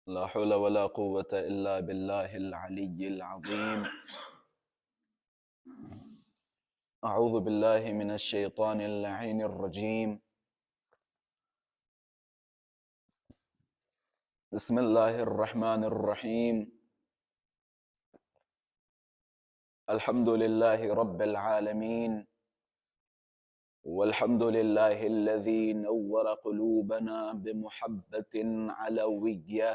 لا حول ولا قوة إلا بالله العلي العظيم. أعوذ بالله من الشيطان اللعين الرجيم. بسم الله الرحمن الرحيم. الحمد لله رب العالمين، والحمد لله الذي نور قلوبنا بمحبة علوية،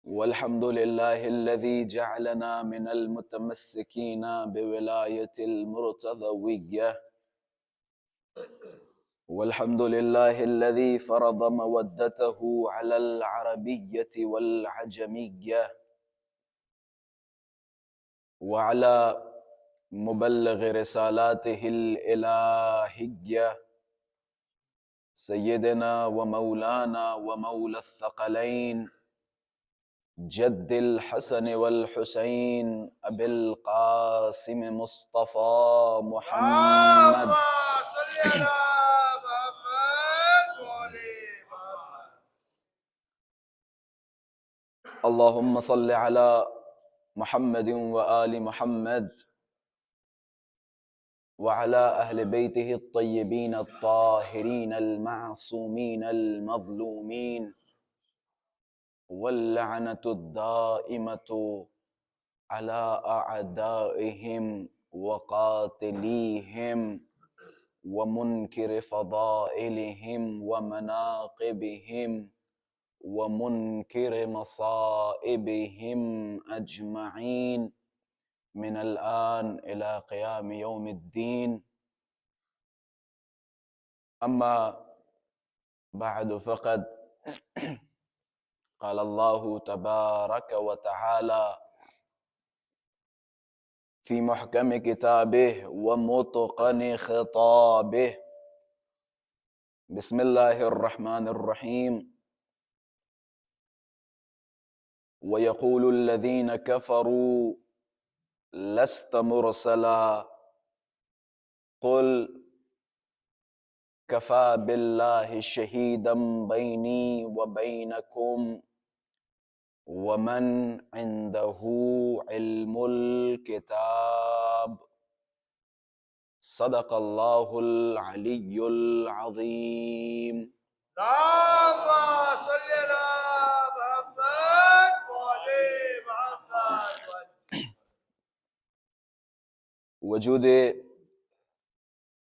والحمد لله الذي جعلنا من المتمسكين بولاية المرتضوية، والحمد لله الذي فرض مودته على العربية والعجمية وعلى مبلغ رسالاته الإلهية سيدنا ومولانا ومولى الثقلين جد الحسن والحسين أبي القاسم مصطفى محمد. اللهم صل على محمد وآل محمد وعلى أهل بيته الطيبين الطاهرين المعصومين المظلومين، واللعنة الدائمة على أعدائهم وقاتليهم ومنكر فضائلهم ومناقبهم ومنكر مصائبهم أجمعين من الآن إلى قيام يوم الدين. أما بعد، فقد قال الله تبارك وتعالى في محكم كتابه ومتقن خطابه: بسم الله الرحمن الرحيم. ويقول الذين كفروا لست مرسلا قل كفى بالله شهيدا بيني وبينكم ومن عنده علم الكتاب. صدق الله العلي العظيم. اللهم صل على محمد وعلى محمد. وجود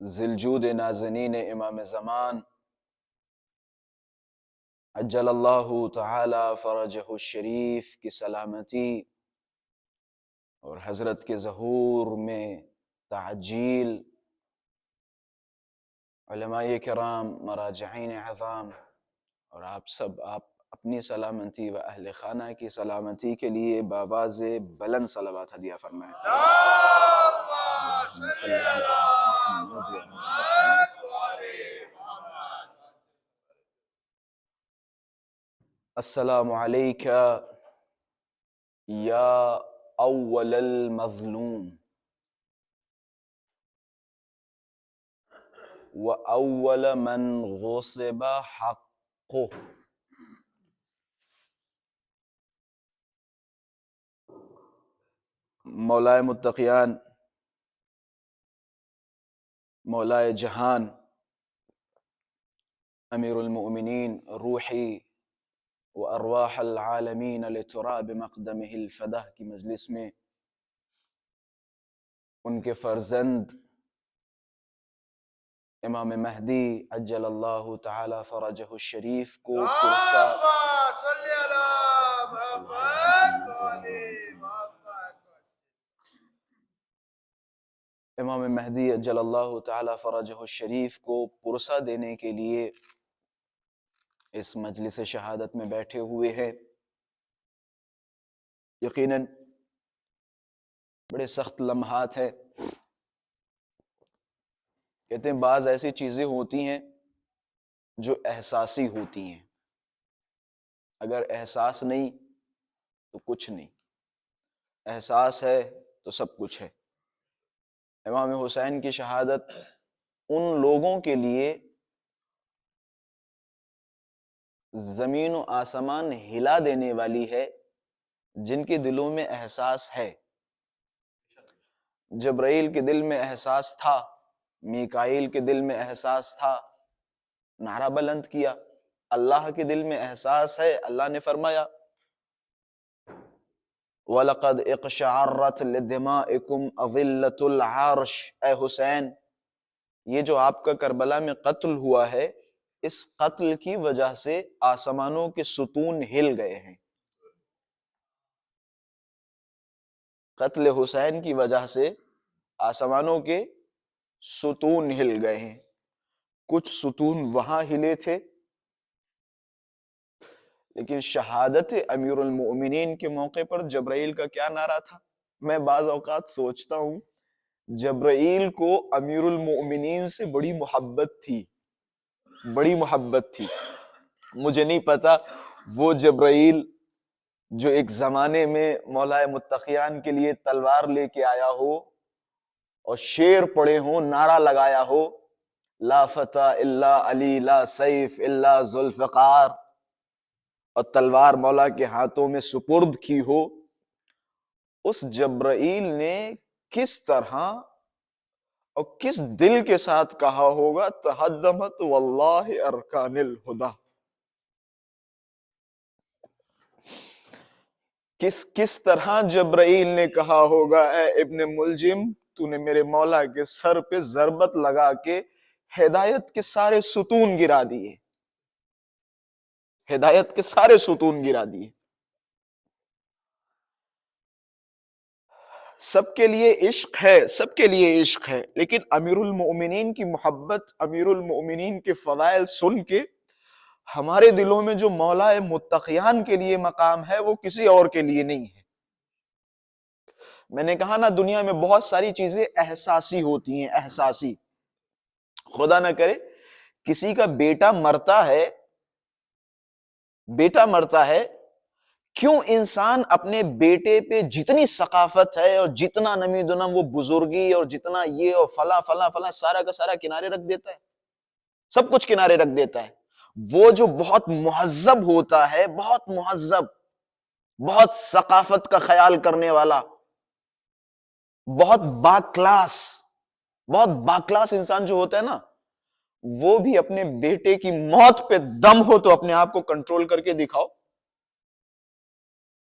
ذوالجود نازنین امام زمان عجل اللہ تعالی فرجہ الشریف کی سلامتی اور حضرت کے ظہور میں تعجیل، علماء کرام، مراجعین اعظام اور آپ اپنی سلامتی و اہل خانہ کی سلامتی کے لیے بآواز بلند صلوات ہدیہ فرمائیں۔ اللهم صل على محمد وعلى محمد. السلام علیکہ یا اول المظلوم وأول من غصب حقه. مولائے متقیان، مولائے جہان، امیر المؤمنین، روحی و ارواح العالمین لتراب مقدمہ الفدح کی مجلس میں ان کے فرزند امام مہدی عجل اللہ تعالی فرجہ الشریف کو پرسا اللهم صل على محمد وعلى محمد. امام مہدی عجل اللہ تعالی فرجہ الشریف کو پرسا دینے کے لیے اس مجلس شہادت میں بیٹھے ہوئے ہیں۔ یقیناً بڑے سخت لمحات ہیں۔ کہتے ہیں بعض ایسی چیزیں ہوتی ہیں جو احساسی ہوتی ہیں، اگر احساس نہیں تو کچھ نہیں، احساس ہے تو سب کچھ ہے۔ امام حسین کی شہادت ان لوگوں کے لیے زمین و آسمان ہلا دینے والی ہے جن کے دلوں میں احساس ہے۔ جبرائیل کے دل میں احساس تھا، میکائیل کے دل میں احساس تھا، نعرہ بلند کیا۔ اللہ کے دل میں احساس ہے، اللہ نے فرمایا وَلَقَدْ اقْشَعَرَّتْ لِدِمَائِكُمْ أَظِلَّةُ الْعَرْشِ۔ اے حسین، یہ جو آپ کا کربلا میں قتل ہوا ہے، اس قتل کی وجہ سے آسمانوں کے ستون ہل گئے ہیں۔ قتل حسین کی وجہ سے آسمانوں کے ستون ہل گئے ہیں۔ کچھ ستون وہاں ہلے تھے، لیکن شہادت امیر المؤمنین کے موقع پر جبرائیل کا کیا نعرہ تھا؟ میں بعض اوقات سوچتا ہوں جبرائیل کو امیر المؤمنین سے بڑی محبت تھی، بڑی محبت تھی۔ مجھے نہیں پتا وہ جبرائیل جو ایک زمانے میں مولا متقیان کے لیے تلوار لے کے آیا ہو اور شعر پڑھے ہوں، نعرہ لگایا ہو لا فتح الا علی لا سیف الا ذوالفقار، اور تلوار مولا کے ہاتھوں میں سپرد کی ہو، اس جبرائیل نے کس طرح اور کس دل کے ساتھ کہا ہوگا تہدمت واللہ ارکان الہدا، کس طرح جبرائیل نے کہا ہوگا اے ابن ملجم، تو نے میرے مولا کے سر پہ ضربت لگا کے ہدایت کے سارے ستون گرا دیے، ہدایت کے سارے ستون گرا دیے۔ سب کے لیے عشق ہے، سب کے لیے عشق ہے، لیکن امیر المؤمنین کی محبت، امیر المؤمنین کے فضائل سن کے ہمارے دلوں میں جو مولا متقیان کے لیے مقام ہے وہ کسی اور کے لیے نہیں ہے۔ میں نے کہا نا، دنیا میں بہت ساری چیزیں احساسی ہوتی ہیں، احساسی۔ خدا نہ کرے کسی کا بیٹا مرتا ہے، بیٹا مرتا ہے، کیوں انسان اپنے بیٹے پہ جتنی ثقافت ہے اور جتنا نمی دنم وہ بزرگی اور جتنا یہ اور فلاں فلاں فلاں سارا کا سارا کنارے رکھ دیتا ہے، سب کچھ کنارے رکھ دیتا ہے۔ وہ جو بہت مہذب ہوتا ہے، بہت مہذب، بہت ثقافت کا خیال کرنے والا، بہت باکلاس، بہت باکلاس انسان جو ہوتا ہے نا، وہ بھی اپنے بیٹے کی موت پہ دم ہو تو اپنے آپ کو کنٹرول کر کے دکھاؤ،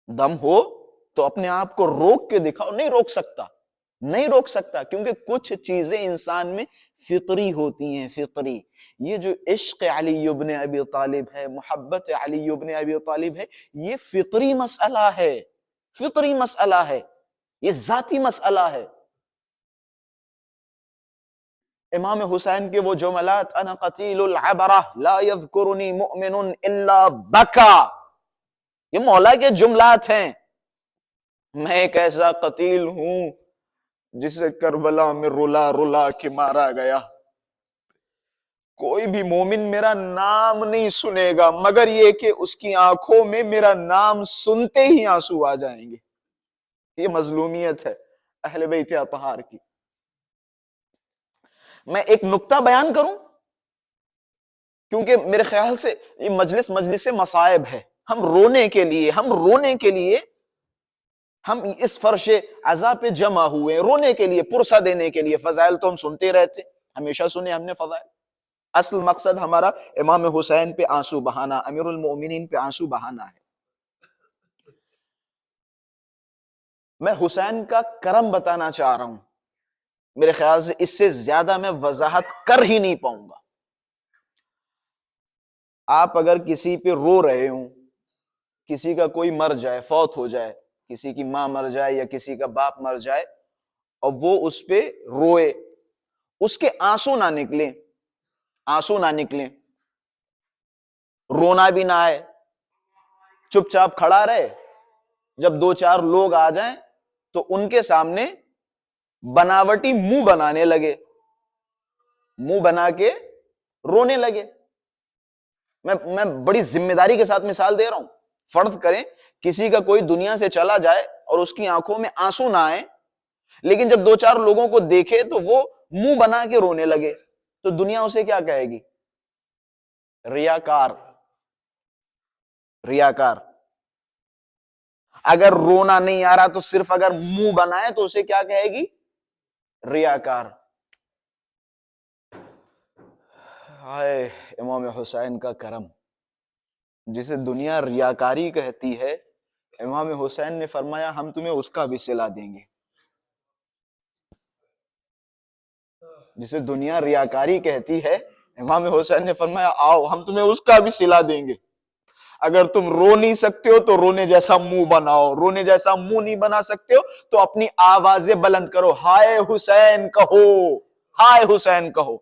دم ہو تو اپنے آپ کو روک کے دکھاؤ۔ نہیں روک سکتا، نہیں روک سکتا، کیونکہ کچھ چیزیں انسان میں فطری ہوتی ہیں، فطری۔ یہ جو عشق علی ابن ابی طالب ہے، محبت علی ابن ابی طالب ہے، یہ فطری مسئلہ ہے، فطری مسئلہ ہے، یہ ذاتی مسئلہ ہے۔ امام حسین کے وہ جملات انا قتیل العبرہ لا یذکرنی مؤمن الا بکا، یہ مولا کے جملات ہیں۔ میں ایک ایسا قتیل ہوں جسے کربلا میں رلا رلا کے مارا گیا، کوئی بھی مومن میرا نام نہیں سنے گا مگر یہ کہ اس کی آنکھوں میں میرا نام سنتے ہی آنسو آ جائیں گے۔ یہ مظلومیت ہے اہل بیت اطہار کی۔ میں ایک نکتہ بیان کروں کیونکہ میرے خیال سے یہ مجلس مصائب ہے، ہم رونے کے لیے ہم اس فرش عزا پہ جمع ہوئے، رونے کے لیے، پرسہ دینے کے لیے۔ فضائل تو ہم سنتے رہتے، ہمیشہ سنے ہم نے فضائل، اصل مقصد ہمارا امام حسین پہ آنسو بہانا، امیر المؤمنین پہ آنسو بہانا ہے۔ میں حسین کا کرم بتانا چاہ رہا ہوں، میرے خیال سے اس سے زیادہ میں وضاحت کر ہی نہیں پاؤں گا۔ آپ اگر کسی پہ رو رہے ہوں، کسی کا کوئی مر جائے، فوت ہو جائے، کسی کی ماں مر جائے یا کسی کا باپ مر جائے، اور وہ اس پہ روئے، اس کے آنسو نہ نکلیں، آنسو نہ نکلیں، رونا بھی نہ آئے، چپ چاپ کھڑا رہے، جب دو چار لوگ آ جائیں تو ان کے سامنے بناوٹی منہ بنانے لگے، منہ بنا کے رونے لگے۔ میں بڑی ذمہ داری کے ساتھ مثال دے رہا ہوں۔ فرض کریں کسی کا کوئی دنیا سے چلا جائے اور اس کی آنکھوں میں آنسو نہ آئے، لیکن جب دو چار لوگوں کو دیکھے تو وہ منہ بنا کے رونے لگے، تو دنیا اسے کیا کہے گی؟ ریاکار، ریاکار. اگر رونا نہیں آ رہا تو صرف اگر منہ بنائے تو اسے کیا کہے گی؟ ریاکار. ہائے امام حسین کا کرم، جسے دنیا ریاکاری کہتی ہے، امام حسین نے فرمایا ہم تمہیں اس کا بھی صلہ دیں گے. جسے دنیا ریاکاری کہتی ہے، امام حسین نے فرمایا آؤ ہم تمہیں اس کا بھی صلہ دیں گے. اگر تم رو نہیں سکتے ہو تو رونے جیسا منہ بناؤ، رونے جیسا منہ نہیں بنا سکتے ہو تو اپنی آوازیں بلند کرو، ہائے حسین کہو، ہائے حسین کہو.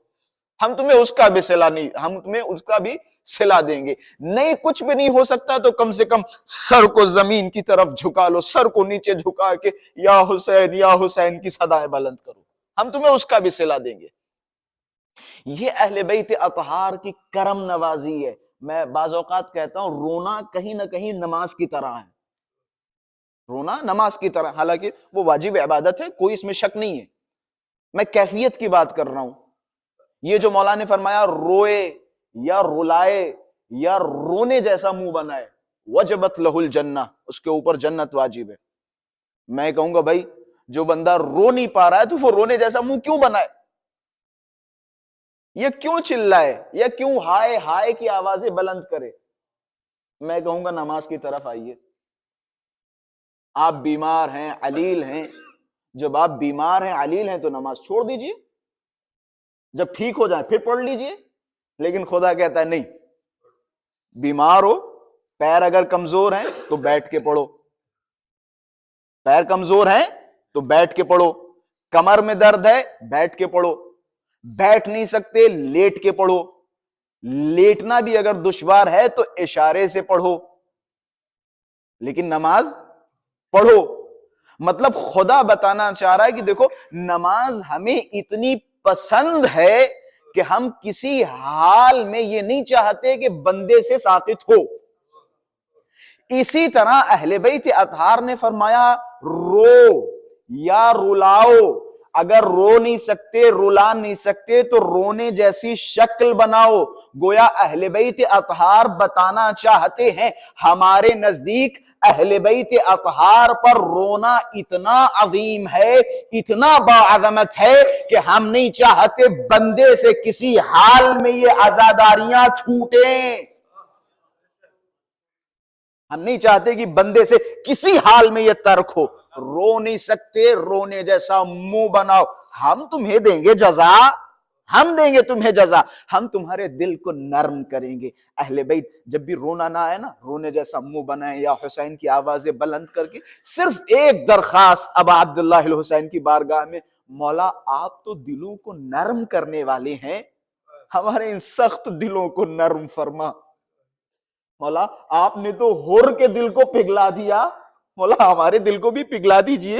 ہم تمہیں اس کا بھی صلہ نہیں، ہم تمہیں اس کا بھی صلہ دیں گے. نہیں کچھ بھی نہیں ہو سکتا تو کم سے کم سر کو زمین کی طرف جھکا لو، سر کو نیچے جھکا کے یا حسین کی صدائیں بلند کرو، ہم تمہیں اس کا بھی صلہ دیں گے. یہ اہل بیت اطہار کی کرم نوازی ہے. میں بعض اوقات کہتا ہوں رونا کہیں نہ کہیں نماز کی طرح ہے، رونا نماز کی طرح، حالانکہ وہ واجب عبادت ہے، کوئی اس میں شک نہیں ہے. میں کیفیت کی بات کر رہا ہوں. یہ جو مولا نے فرمایا روئے یا رلائے یا رونے جیسا منہ بنائے، وجبت لہ الجنہ، اس کے اوپر جنت واجب ہے. میں کہوں گا بھائی جو بندہ رو نہیں پا رہا ہے تو وہ رونے جیسا منہ کیوں بنائے؟ یہ کیوں چلائے یا کیوں ہائے ہائے کی آوازیں بلند کرے؟ میں کہوں گا نماز کی طرف آئیے. آپ بیمار ہیں، علیل ہیں، جب آپ بیمار ہیں علیل ہیں تو نماز چھوڑ دیجئے، جب ٹھیک ہو جائے پھر پڑھ لیجئے. لیکن خدا کہتا ہے نہیں، بیمار ہو، پیر اگر کمزور ہیں تو بیٹھ کے پڑھو، پیر کمزور ہیں تو بیٹھ کے پڑھو، کمر میں درد ہے بیٹھ کے پڑھو، بیٹھ نہیں سکتے لیٹ کے پڑھو، لیٹنا بھی اگر دشوار ہے تو اشارے سے پڑھو، لیکن نماز پڑھو. مطلب خدا بتانا چاہ رہا ہے کہ دیکھو نماز ہمیں اتنی پسند ہے کہ ہم کسی حال میں یہ نہیں چاہتے کہ بندے سے ساقط ہو. اسی طرح اہل بیت اطہار نے فرمایا رو یا رلاؤ، اگر رو نہیں سکتے رلا نہیں سکتے تو رونے جیسی شکل بناؤ. گویا اہل بیت اطہار بتانا چاہتے ہیں ہمارے نزدیک اہل بیت اطہار پر رونا اتنا عظیم ہے، اتنا باعظمت ہے کہ ہم نہیں چاہتے بندے سے کسی حال میں یہ عزاداریاں چھوٹیں. ہم نہیں چاہتے کہ بندے سے کسی حال میں یہ ترک ہو. رو نہیں سکتے رونے جیسا منہ بناؤ، ہم تمہیں دیں گے جزا، ہم دیں گے تمہیں جزا، ہم تمہارے دل کو نرم کریں گے. اہل بیت جب بھی رونا نہ آئے نا، رونے جیسا منہ بنائیں یا حسین کی آوازیں بلند کر کے صرف ایک درخواست ابا عبداللہ الحسین کی بارگاہ میں، مولا آپ تو دلوں کو نرم کرنے والے ہیں، ہمارے ان سخت دلوں کو نرم فرما. مولا آپ نے تو ہور کے دل کو پگھلا دیا، مولا ہمارے دل کو بھی پگھلا دیجئے.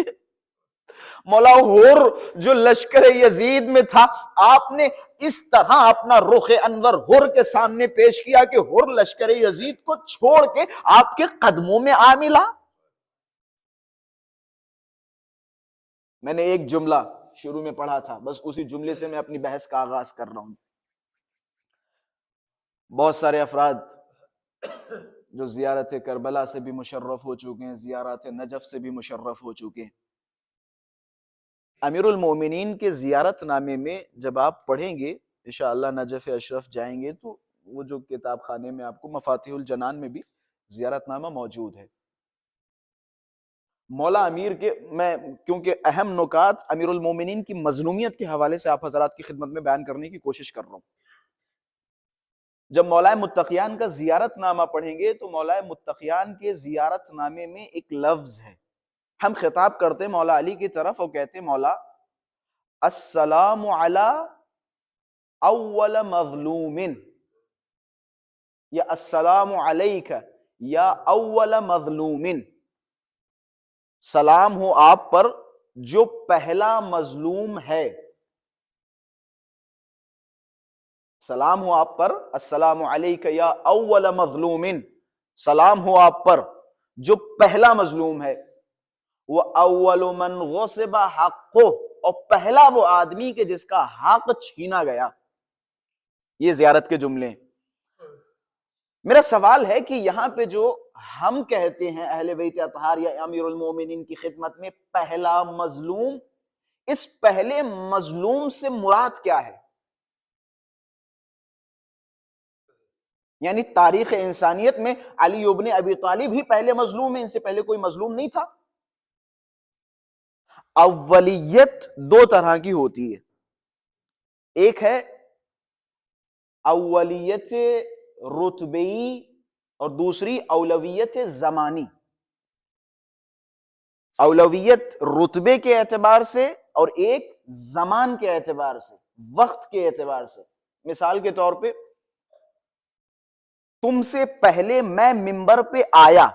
مولا ہور جو لشکر یزید میں تھا، آپ نے اس طرح اپنا رخ انور ہور کے سامنے پیش کیا کہ ہور لشکر یزید کو چھوڑ کے آپ کے قدموں میں آ ملا. میں نے ایک جملہ شروع میں پڑھا تھا، بس اسی جملے سے میں اپنی بحث کا آغاز کر رہا ہوں. بہت سارے افراد جو زیارت کربلا سے بھی مشرف ہو چکے ہیں، زیارت نجف سے بھی مشرف ہو چکے ہیں. امیر المومنین کے زیارت نامے میں جب آپ پڑھیں گے انشاءاللہ نجف اشرف جائیں گے تو وہ جو کتاب خانے میں آپ کو مفاتیح الجنان میں بھی زیارت نامہ موجود ہے. مولا امیر کے میں کیونکہ اہم نکات امیر المومنین کی مظلومیت کے حوالے سے آپ حضرات کی خدمت میں بیان کرنے کی کوشش کر رہا ہوں. جب مولا متقیان کا زیارت نامہ پڑھیں گے تو مولا متقیان کے زیارت نامے میں ایک لفظ ہے، ہم خطاب کرتے مولا علی کی طرف اور کہتے مولا السلام علی اول مظلوم، یا السلام علیک یا اول مظلوم، سلام ہو آپ پر جو پہلا مظلوم ہے، سلام ہو آپ پر، السلام علیک یا اول مظلوم، سلام ہو آپ پر جو پہلا مظلوم ہے. وَأَوَّلُ مَنْ غُصِبَ حَقُّهُ، اور پہلا وہ آدمی کہ جس کا حق چھینا گیا. یہ زیارت کے جملے ہیں. میرا سوال ہے کہ یہاں پہ جو ہم کہتے ہیں اہل بیت اطہار یا امیر المومنین کی خدمت میں پہلا مظلوم، اس پہلے مظلوم سے مراد کیا ہے؟ یعنی تاریخ انسانیت میں علی ابن ابی طالب ہی پہلے مظلوم ہیں، ان سے پہلے کوئی مظلوم نہیں تھا؟ اولیت دو طرح کی ہوتی ہے، ایک ہے اولیت رتبی اور دوسری اولویت زمانی۔ اولویت رتبے کے اعتبار سے اور ایک زمان کے اعتبار سے، وقت کے اعتبار سے۔ مثال کے طور پہ تم سے پہلے میں ممبر پہ آیا،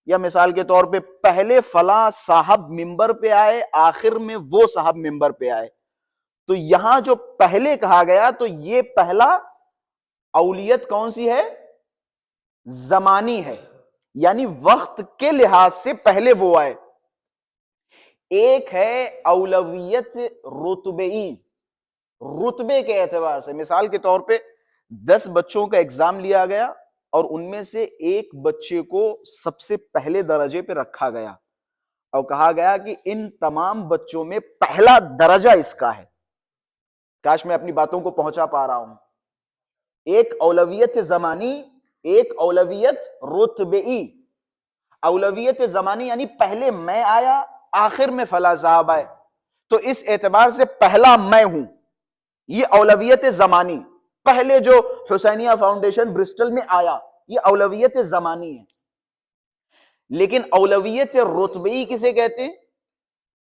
یا مثال کے طور پہ پہلے فلاں صاحب ممبر پہ آئے، آخر میں وہ صاحب ممبر پہ آئے، تو یہاں جو پہلے کہا گیا تو یہ پہلا اولیت کون سی ہے؟ زمانی ہے، یعنی وقت کے لحاظ سے پہلے وہ آئے۔ ایک ہے اولویت رتبی، رتبے کے اعتبار سے۔ مثال کے طور پہ 10 بچوں کا ایگزام لیا گیا اور ان میں سے ایک بچے کو سب سے پہلے درجے پہ رکھا گیا اور کہا گیا کہ ان تمام بچوں میں پہلا درجہ اس کا ہے۔ کاش میں اپنی باتوں کو پہنچا پا رہا ہوں۔ ایک اولویت زمانی، ایک اولویت رتبی۔ اولویت زمانی یعنی پہلے میں آیا، آخر میں فلاں صاحب آئے، تو اس اعتبار سے پہلا میں ہوں، یہ اولویت زمانی۔ پہلے جو حسینیہ فاؤنڈیشن برسٹل میں آیا، یہ اولویت زمانی ہے۔ لیکن اولویت رتبی کسے کہتے ہیں؟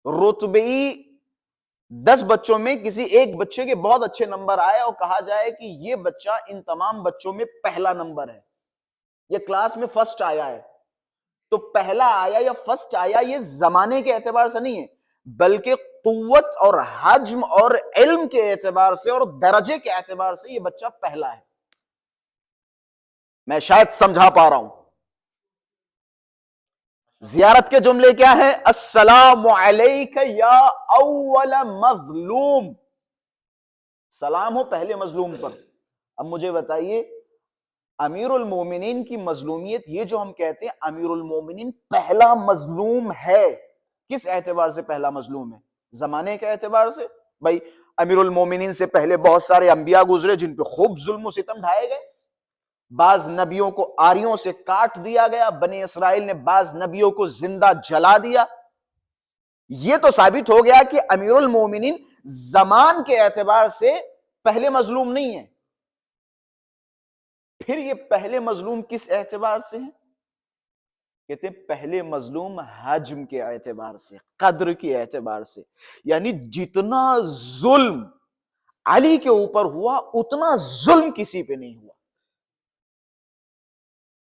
رتبی 10 بچوں میں کسی ایک بچے کے بہت اچھے نمبر آئے اور کہا جائے کہ یہ بچہ ان تمام بچوں میں پہلا نمبر ہے، یہ کلاس میں فرسٹ آیا ہے۔ تو پہلا آیا یا فرسٹ آیا یہ زمانے کے اعتبار سے نہیں ہے، بلکہ قوت اور حجم اور علم کے اعتبار سے اور درجے کے اعتبار سے یہ بچہ پہلا ہے۔ میں شاید سمجھا پا رہا ہوں۔ زیارت کے جملے کیا ہیں؟ السلام علیک یا اول مظلوم، سلام ہو پہلے مظلوم پر۔ اب مجھے بتائیے امیر المومنین کی مظلومیت، یہ جو ہم کہتے ہیں امیر المومنین پہلا مظلوم ہے، کس اعتبار سے پہلا مظلوم ہے؟ زمانے کے اعتبار سے۔ بھائی امیر المومنین سے پہلے بہت سارے انبیاء گزرے جن پہ خوب ظلم و ستم ڈھائے گئے، بعض نبیوں کو آریوں سے کاٹ دیا گیا، بنی اسرائیل نے بعض نبیوں کو زندہ جلا دیا۔ یہ تو ثابت ہو گیا کہ امیر المومنین زمان کے اعتبار سے پہلے مظلوم نہیں ہے۔ پھر یہ پہلے مظلوم کس اعتبار سے ہیں؟ کہتے ہیں پہلے مظلوم حجم کے اعتبار سے، قدر کے اعتبار سے، یعنی جتنا ظلم علی کے اوپر ہوا اتنا ظلم کسی پہ نہیں ہوا۔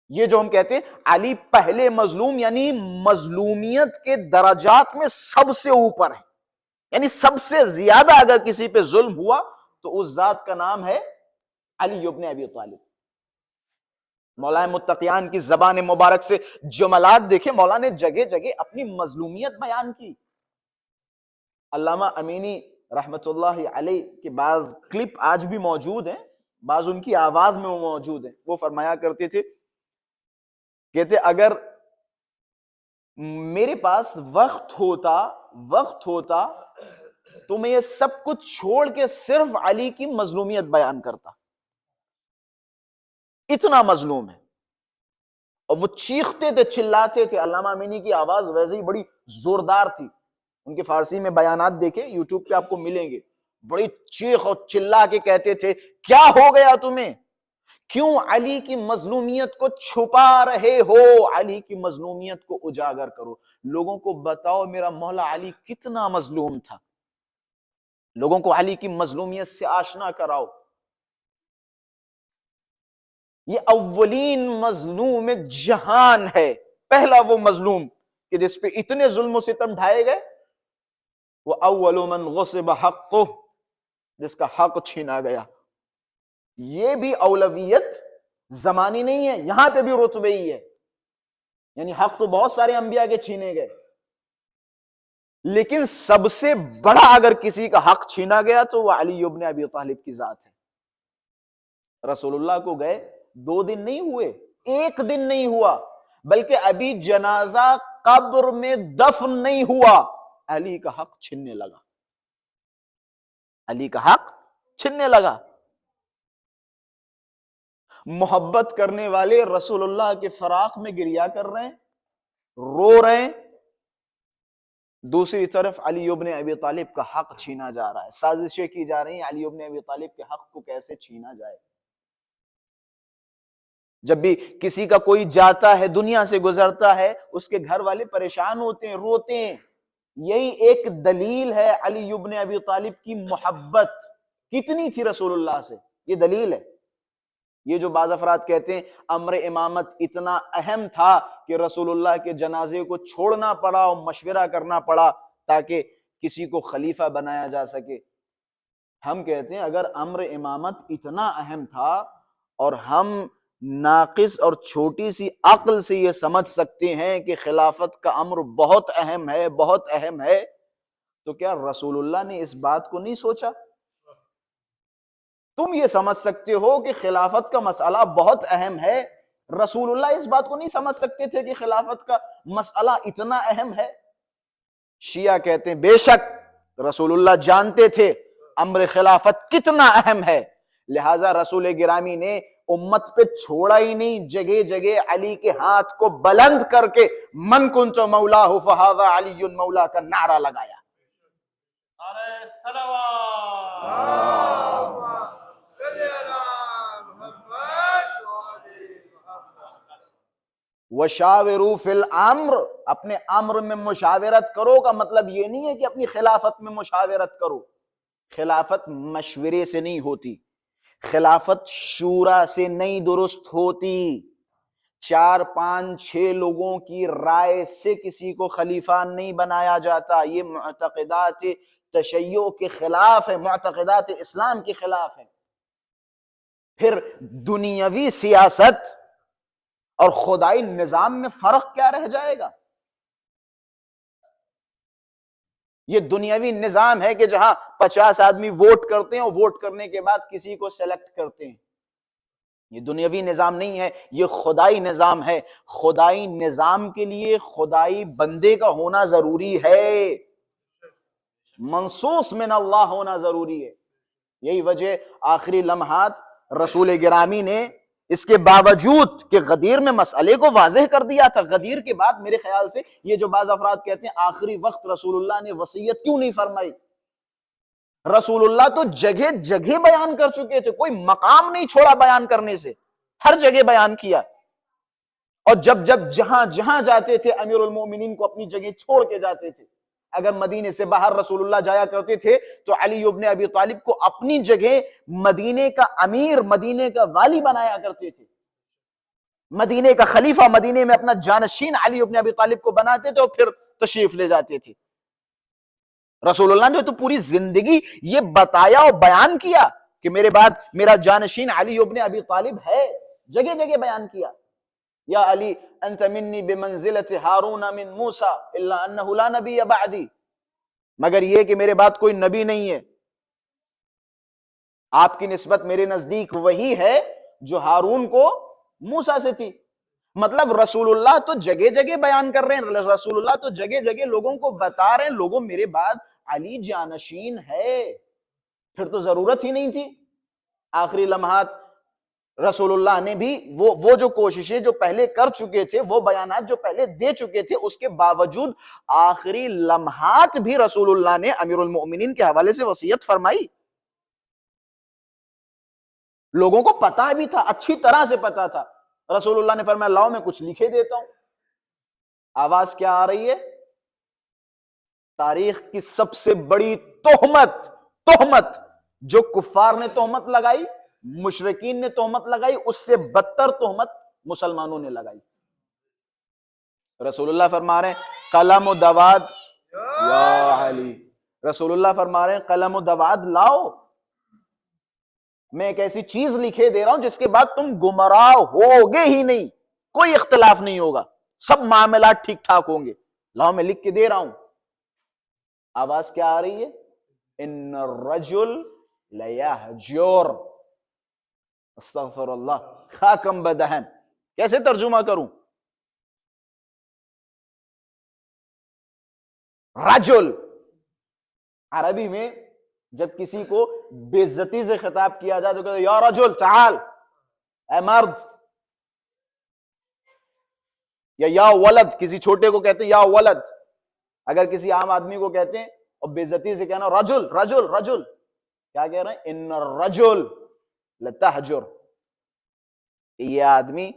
یہ جو ہم کہتے ہیں علی پہلے مظلوم، یعنی مظلومیت کے درجات میں سب سے اوپر ہے، یعنی سب سے زیادہ اگر کسی پہ ظلم ہوا تو اس ذات کا نام ہے علی ابن ابی طالب۔ مولانا متقیان کی زبان مبارک سے جملات دیکھیں، مولانا نے جگہ جگہ اپنی مظلومیت بیان کی۔ علامہ امینی رحمت اللہ علیہ کے بعض کلپ آج بھی موجود ہیں، بعض ان کی آواز میں وہ موجود ہیں۔ وہ فرمایا کرتے تھے، کہتے اگر میرے پاس وقت ہوتا تو میں یہ سب کچھ چھوڑ کے صرف علی کی مظلومیت بیان کرتا، اتنا مظلوم ہے۔ اور وہ چیختے تھے، چلاتے تھے۔ علامہ امینی کی آواز ویسے ہی بڑی زوردار تھی، ان کے فارسی میں بیانات دیکھیں، یوٹیوب پہ آپ کو ملیں گے، بڑی چیخ اور چلا کے کہتے تھے کیا ہو گیا تمہیں، کیوں علی کی مظلومیت کو چھپا رہے ہو، علی کی مظلومیت کو اجاگر کرو، لوگوں کو بتاؤ میرا مولا علی کتنا مظلوم تھا، لوگوں کو علی کی مظلومیت سے آشنا کراؤ۔ یہ اولین مظلوم جہان ہے، پہلا وہ مظلوم کہ جس پہ اتنے ظلم و ستم ڈھائے گئے، وہ اول من غصب حقہ، جس کا حق چھینا گیا۔ یہ بھی اولویت زمانی نہیں ہے، یہاں پہ بھی رتبے ہی ہے، یعنی حق تو بہت سارے انبیاء کے چھینے گئے، لیکن سب سے بڑا اگر کسی کا حق چھینا گیا تو وہ علی ابن ابی طالب کی ذات ہے۔ رسول اللہ کو گئے 2 دن نہیں ہوئے، 1 دن نہیں ہوا، بلکہ ابھی جنازہ قبر میں دفن نہیں ہوا، علی کا حق چھننے لگا، علی کا حق چھننے لگا۔ محبت کرنے والے رسول اللہ کے فراق میں گریا کر رہے ہیں، رو رہے ہیں، دوسری طرف علی ابن ابی طالب کا حق چھینا جا رہا ہے، سازشیں کی جا رہی ہیں علی ابن ابی طالب کے حق کو کیسے چھینا جائے۔ جب بھی کسی کا کوئی جاتا ہے، دنیا سے گزرتا ہے، اس کے گھر والے پریشان ہوتے ہیں، روتے ہیں، یہی ایک دلیل ہے علی ابن ابی طالب کی محبت کتنی تھی رسول اللہ سے، یہ دلیل ہے۔ یہ جو بعض افراد کہتے ہیں امر امامت اتنا اہم تھا کہ رسول اللہ کے جنازے کو چھوڑنا پڑا اور مشورہ کرنا پڑا تاکہ کسی کو خلیفہ بنایا جا سکے، ہم کہتے ہیں اگر امر امامت اتنا اہم تھا اور ہم ناقص اور چھوٹی سی عقل سے یہ سمجھ سکتے ہیں کہ خلافت کا امر بہت اہم ہے، بہت اہم ہے، تو کیا رسول اللہ نے اس بات کو نہیں سوچا؟ تم یہ سمجھ سکتے ہو کہ خلافت کا مسئلہ بہت اہم ہے، رسول اللہ اس بات کو نہیں سمجھ سکتے تھے کہ خلافت کا مسئلہ اتنا اہم ہے؟ شیعہ کہتے ہیں بے شک رسول اللہ جانتے تھے امر خلافت کتنا اہم ہے، لہٰذا رسول گرامی نے امت پہ چھوڑا ہی نہیں، جگہ جگہ علی کے ہاتھ کو بلند کر کے من کنت مولاہ فہذا علی مولا کا نعرہ لگایا۔ نعرہ صلوات۔ صلی اللہ محمد وعلی محمد۔ وشاوروا فی الامر، اپنے امر میں مشاورت کرو کا مطلب یہ نہیں ہے کہ اپنی خلافت میں مشاورت کرو، خلافت مشورے سے نہیں ہوتی، خلافت شورا سے نہیں درست ہوتی، 4 5 6 لوگوں کی رائے سے کسی کو خلیفہ نہیں بنایا جاتا، یہ معتقدات تشیع کے خلاف ہے، معتقدات اسلام کے خلاف ہے۔ پھر دنیاوی سیاست اور خدائی نظام میں فرق کیا رہ جائے گا؟ یہ دنیاوی نظام ہے کہ جہاں 50 آدمی ووٹ کرتے ہیں اور ووٹ کرنے کے بعد کسی کو سلیکٹ کرتے ہیں، یہ دنیاوی نظام نہیں ہے، یہ خدائی نظام ہے۔ خدائی نظام کے لیے خدائی بندے کا ہونا ضروری ہے، منصوص من اللہ ہونا ضروری ہے۔ یہی وجہ آخری لمحات رسول گرامی نے اس کے باوجود کہ غدیر میں مسئلے کو واضح کر دیا تھا، غدیر کے بعد میرے خیال سے یہ جو بعض افراد کہتے ہیں آخری وقت رسول اللہ نے وصیت کیوں نہیں فرمائی، رسول اللہ تو جگہ جگہ بیان کر چکے تھے، کوئی مقام نہیں چھوڑا بیان کرنے سے، ہر جگہ بیان کیا، اور جب جہاں جہاں جاتے تھے امیر المومنین کو اپنی جگہ چھوڑ کے جاتے تھے۔ اگر مدینے سے باہر رسول اللہ جایا کرتے تھے تو علی ابن ابی طالب کو اپنی جگہ مدینے کا امیر، مدینے کا والی بنایا کرتے تھے، مدینے کا خلیفہ، مدینے میں اپنا جانشین علی ابن ابی طالب کو بناتے تھے اور پھر تشریف لے جاتے تھے۔ رسول اللہ نے تو پوری زندگی یہ بتایا اور بیان کیا کہ میرے بعد میرا جانشین علی ابن ابی طالب ہے، جگہ جگہ بیان کیا، یا علی انت منی بمنزلت ہارون من موسیٰ الا انہ لا نبی بعدی، مگر یہ کہ میرے بعد کوئی نبی نہیں ہے، آپ کی نسبت میرے نزدیک وہی ہے جو ہارون کو موسیٰ سے تھی۔ مطلب رسول اللہ تو جگہ جگہ بیان کر رہے ہیں، رسول اللہ تو جگہ جگہ لوگوں کو بتا رہے ہیں لوگوں میرے بعد علی جانشین ہے، پھر تو ضرورت ہی نہیں تھی۔ آخری لمحات رسول اللہ نے بھی وہ جو کوششیں جو پہلے کر چکے تھے، وہ بیانات جو پہلے دے چکے تھے، اس کے باوجود آخری لمحات بھی رسول اللہ نے امیر المؤمنین کے حوالے سے وصیت فرمائی۔ لوگوں کو پتا بھی تھا، اچھی طرح سے پتا تھا، رسول اللہ نے فرمایا لاؤ میں کچھ لکھے دیتا ہوں۔ آواز کیا آ رہی ہے؟ تاریخ کی سب سے بڑی تہمت جو کفار نے تہمت لگائی، مشرکین نے تہمت لگائی، اس سے بدتر تہمت مسلمانوں نے لگائی۔ رسول اللہ فرما رہے ہیں قلم و دواد یا علی، رسول اللہ فرما رہے ہیں قلم و دواد لاؤ، میں ایک ایسی چیز لکھے دے رہا ہوں جس کے بعد تم گمراہ ہوگے ہی نہیں، کوئی اختلاف نہیں ہوگا، سب معاملات ٹھیک ٹھاک ہوں گے، لاؤ میں لکھ کے دے رہا ہوں۔ آواز کیا آ رہی ہے؟ ان الرجل لیہجر، استغفر اللہ، خاکم بدہن کیسے ترجمہ کروں؟ رجل، عربی میں جب کسی کو بے عزتی سے خطاب کیا جائے تو کہتے ہیں یا رجل تعال، اے مرد، یا ولد، کسی چھوٹے کو کہتے ہیں یا ولد، اگر کسی عام آدمی کو کہتے ہیں اور بے عزتی سے کہنا رجل رجل رجل، کیا کہہ رہے ہیں؟ ان الرجل لتہجر، یہ آدمی،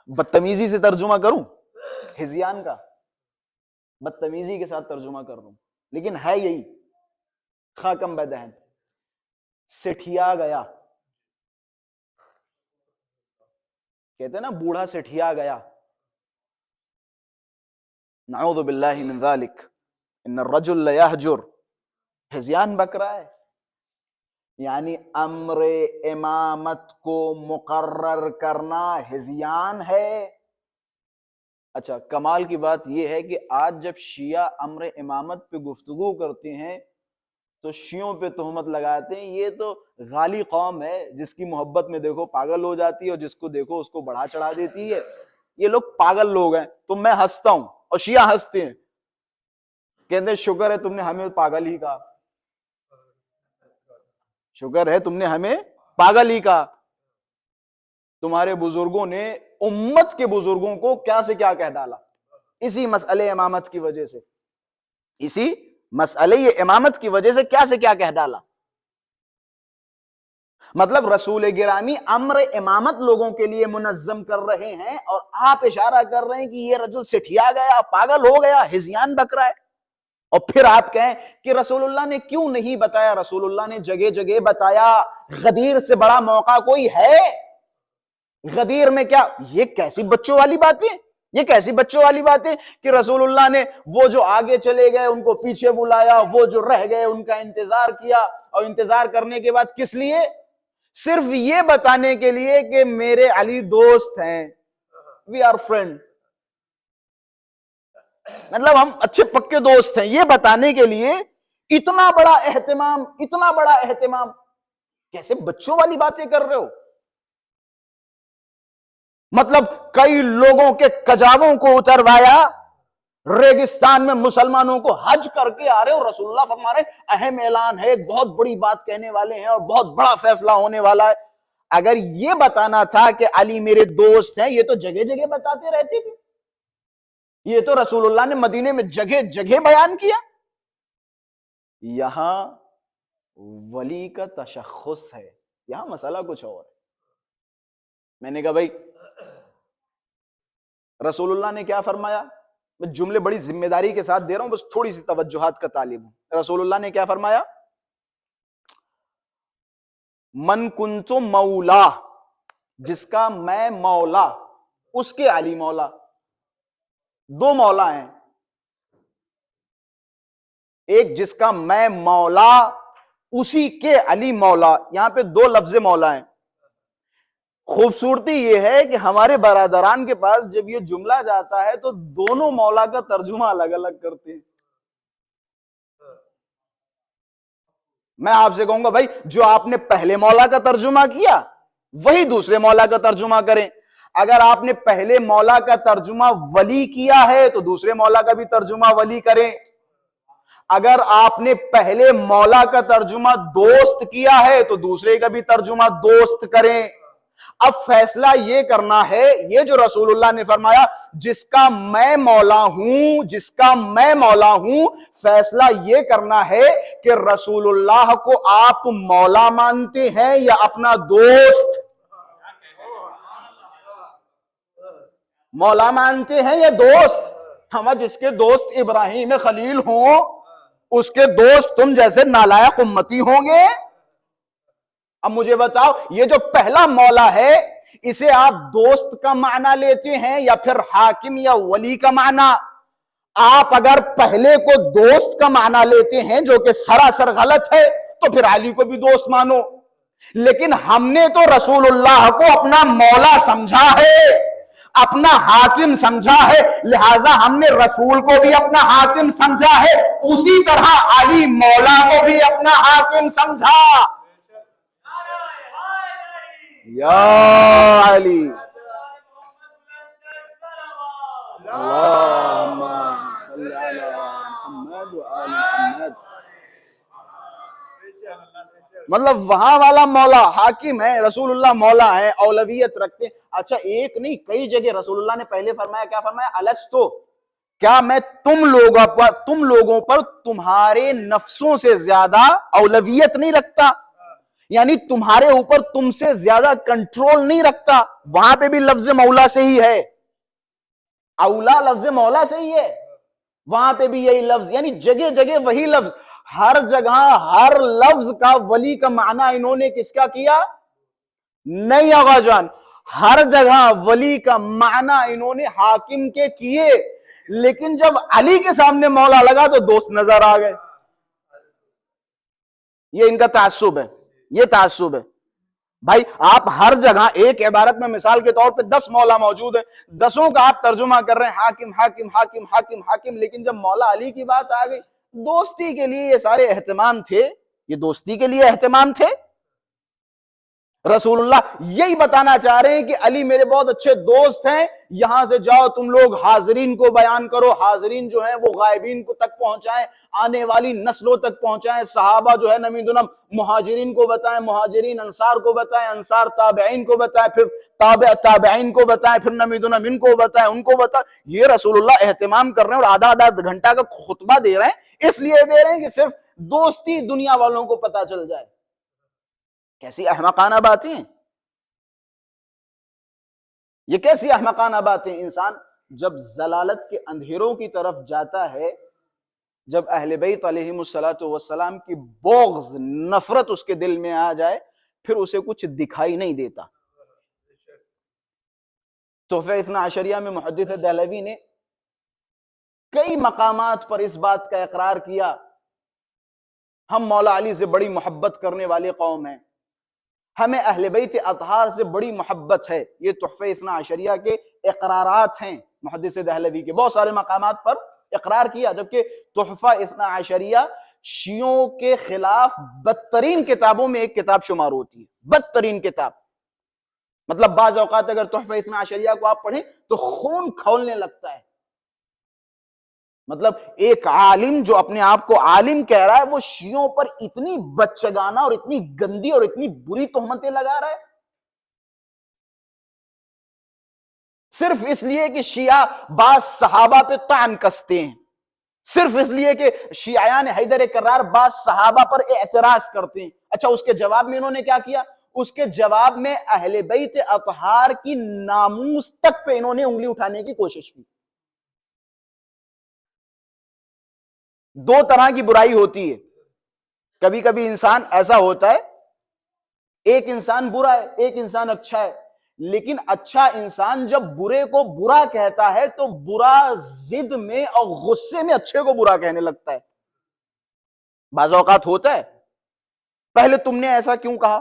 بدتمیزی سے ترجمہ کروں، ہذیان کا، بدتمیزی کے ساتھ ترجمہ کر رہا ہوں، لیکن ہے یہی، خاکم بدہن، سٹھیا گیا، کہتے ہیں نا بوڑھا سٹھیا گیا، نعوذ باللہ من ذالک، ان الرجل لیہجر، ہذیان بک رہا ہے، یعنی امر امامت کو مقرر کرنا ہذیان ہے۔ اچھا، کمال کی بات یہ ہے کہ آج جب شیعہ امر امامت پہ گفتگو کرتے ہیں تو شیعوں پہ تہمت لگاتے ہیں یہ تو غالی قوم ہے، جس کی محبت میں دیکھو پاگل ہو جاتی ہے اور جس کو دیکھو اس کو بڑھا چڑھا دیتی ہے، یہ لوگ پاگل لوگ ہیں۔ تو میں ہنستا ہوں اور شیعہ ہنستے ہیں، کہتے ہیں شکر ہے تم نے ہمیں پاگل ہی کہا، شکر ہے تم نے ہمیں پاگل ہی کہا۔ تمہارے بزرگوں نے امت کے بزرگوں کو کیا سے کیا کہہ ڈالا اسی مسئلے امامت کی وجہ سے، اسی مسئلے امامت کی وجہ سے کیا سے کیا کہہ ڈالا۔ مطلب رسول گرامی امر امامت لوگوں کے لیے منظم کر رہے ہیں اور آپ اشارہ کر رہے ہیں کہ یہ رجل سٹھیا گیا، پاگل ہو گیا، ہذیان بک رہا ہے، اور پھر آپ کہیں کہ رسول اللہ نے کیوں نہیں بتایا؟ رسول اللہ نے جگہ جگہ بتایا، غدیر سے بڑا موقع کوئی ہے؟ غدیر میں کیا؟ یہ کیسی بچوں والی باتیں، یہ کیسی بچوں والی باتیں کہ رسول اللہ نے وہ جو آگے چلے گئے ان کو پیچھے بلایا، وہ جو رہ گئے ان کا انتظار کیا، اور انتظار کرنے کے بعد کس لیے؟ صرف یہ بتانے کے لیے کہ میرے علی دوست ہیں، وی آر فرینڈ، مطلب ہم اچھے پکے دوست ہیں، یہ بتانے کے لیے اتنا بڑا اہتمام، اتنا بڑا اہتمام، کیسے بچوں والی باتیں کر رہے ہو؟ مطلب کئی لوگوں کے کجاووں کو اتروایا، ریگستان میں مسلمانوں کو حج کر کے آ رہے ہو، رسول اللہ فرما رہے اہم اعلان ہے، ایک بہت بڑی بات کہنے والے ہیں اور بہت بڑا فیصلہ ہونے والا ہے۔ اگر یہ بتانا تھا کہ علی میرے دوست ہیں، یہ تو جگہ جگہ بتاتے رہتے تھے، یہ تو رسول اللہ نے مدینے میں جگہ جگہ بیان کیا۔ یہاں ولی کا تشخص ہے، یہاں مسئلہ کچھ اور ہے۔ میں نے کہا بھائی رسول اللہ نے کیا فرمایا؟ میں جملے بڑی ذمہ داری کے ساتھ دے رہا ہوں، بس تھوڑی سی توجہات کا طالب ہوں۔ رسول اللہ نے کیا فرمایا؟ من کنتو مولا، جس کا میں مولا، اس کے علی مولا۔ دو مولا ہیں، ایک جس کا میں مولا، اسی کے علی مولا۔ یہاں پہ دو لفظ مولا ہیں۔ خوبصورتی یہ ہے کہ ہمارے برادران کے پاس جب یہ جملہ جاتا ہے تو دونوں مولا کا ترجمہ الگ الگ کرتے ہیں۔ میں آپ سے کہوں گا بھائی جو آپ نے پہلے مولا کا ترجمہ کیا وہی دوسرے مولا کا ترجمہ کریں۔ اگر آپ نے پہلے مولا کا ترجمہ ولی کیا ہے تو دوسرے مولا کا بھی ترجمہ ولی کریں۔ اگر آپ نے پہلے مولا کا ترجمہ دوست کیا ہے تو دوسرے کا بھی ترجمہ دوست کریں۔ اب فیصلہ یہ کرنا ہے، یہ جو رسول اللہ نے فرمایا جس کا میں مولا ہوں، جس کا میں مولا ہوں، فیصلہ یہ کرنا ہے کہ رسول اللہ کو آپ مولا مانتے ہیں یا اپنا دوست؟ مولا مانتے ہیں یا دوست؟ ہم جس کے دوست ابراہیم خلیل ہوں اس کے دوست تم جیسے نالائق امتی ہوں گے؟ اب مجھے بتاؤ یہ جو پہلا مولا ہے اسے آپ دوست کا معنی لیتے ہیں یا پھر حاکم یا ولی کا معنی؟ آپ اگر پہلے کو دوست کا معنی لیتے ہیں جو کہ سراسر غلط ہے تو پھر علی کو بھی دوست مانو، لیکن ہم نے تو رسول اللہ کو اپنا مولا سمجھا ہے، اپنا حاکم سمجھا ہے، لہذا ہم نے رسول کو بھی اپنا حاکم سمجھا ہے، اسی طرح علی مولا کو بھی اپنا حاکم سمجھا۔ یا علی اللہم صلی علی محمد و آل محمد. مطلب وہاں والا مولا حاکم ہے، رسول اللہ مولا ہے، اولویت رکھتے ہیں. اچھا ایک نہیں کئی جگہ رسول اللہ نے پہلے فرمایا، کیا فرمایا؟ الستو، کیا میں تم لوگوں پر تمہارے نفسوں سے زیادہ اولویت نہیں رکھتا؟ یعنی تمہارے اوپر تم سے زیادہ کنٹرول نہیں رکھتا. وہاں پہ بھی لفظ مولا سے ہی ہے، اولا لفظ مولا سے ہی ہے، وہاں پہ بھی یہی لفظ، یعنی جگہ جگہ وہی لفظ. ہر جگہ ہر لفظ کا ولی کا معنی انہوں نے کس کا کیا؟ نہیں آقا جان، ہر جگہ ولی کا معنی انہوں نے حاکم کے کیے، لیکن جب علی کے سامنے مولا لگا تو دوست نظر آ گئے. یہ ان کا تعصب ہے، یہ تعصب ہے. بھائی آپ ہر جگہ ایک عبارت میں مثال کے طور پہ 10 مولا موجود ہیں، 10 کا آپ ترجمہ کر رہے ہیں حاکم حاکم حاکم حاکم حاکم، لیکن جب مولا علی کی بات آ گئی، دوستی کے لیے یہ سارے اہتمام تھے، یہ دوستی کے لیے اہتمام تھے. رسول اللہ یہی بتانا چاہ رہے ہیں کہ علی میرے بہت اچھے دوست ہیں، یہاں سے جاؤ تم لوگ حاضرین کو بیان کرو، حاضرین جو ہیں وہ غائبین کو تک پہنچائیں، آنے والی نسلوں تک پہنچائیں. صحابہ جو ہے نمیدنم مہاجرین کو بتائیں، مہاجرین انصار کو بتائیں، انصار تابعین کو بتائیں، پھر تابعین کو بتائیں، پھر نمیدنم ان کو بتائیں، ان کو بتائیں. یہ رسول اللہ اہتمام کر رہے ہیں اور آدھا گھنٹہ کا خطبہ دے رہے ہیں، اس لیے دے رہے ہیں کہ صرف دوستی دنیا والوں کو پتا چل جائے. کیسی احمقانہ باتیں، یہ کیسی احمقانہ باتیں. انسان جب ضلالت کے اندھیروں کی طرف جاتا ہے، جب اہل بیت علیہم الصلوۃ والسلام کی بغض نفرت اس کے دل میں آ جائے، پھر اسے کچھ دکھائی نہیں دیتا. تحفہ اثنا عشریہ میں محدث دہلوی نے کئی مقامات پر اس بات کا اقرار کیا، ہم مولا علی سے بڑی محبت کرنے والے قوم ہیں، ہمیں اہل بیت اطہار سے بڑی محبت ہے. یہ تحفہ اثنا عشریہ کے اقرارات ہیں محدث دہلوی کے، بہت سارے مقامات پر اقرار کیا. جبکہ تحفہ اثنا عشریہ شیعوں کے خلاف بدترین کتابوں میں ایک کتاب شمار ہوتی ہے، بدترین کتاب. مطلب بعض اوقات اگر تحفہ اثنا عشریہ کو آپ پڑھیں تو خون کھولنے لگتا ہے. مطلب ایک عالم جو اپنے آپ کو عالم کہہ رہا ہے، وہ شیعوں پر اتنی بچگانہ اور اتنی گندی اور اتنی بری تہمتیں لگا رہا ہے، صرف اس لیے کہ شیعہ بعض صحابہ پہ طعن کستے ہیں، صرف اس لیے کہ شیعیان حیدر کرار بعض صحابہ پر اعتراض کرتے ہیں. اچھا اس کے جواب میں انہوں نے کیا کیا؟ اس کے جواب میں اہل بیت اطہار کی ناموس تک پہ انہوں نے انگلی اٹھانے کی کوشش کی. دو طرح کی برائی ہوتی ہے. کبھی کبھی انسان ایسا ہوتا ہے، ایک انسان برا ہے، ایک انسان اچھا ہے، لیکن اچھا انسان جب برے کو برا کہتا ہے تو برا ضد میں اور غصے میں اچھے کو برا کہنے لگتا ہے. بعض اوقات ہوتا ہے، پہلے تم نے ایسا کیوں کہا،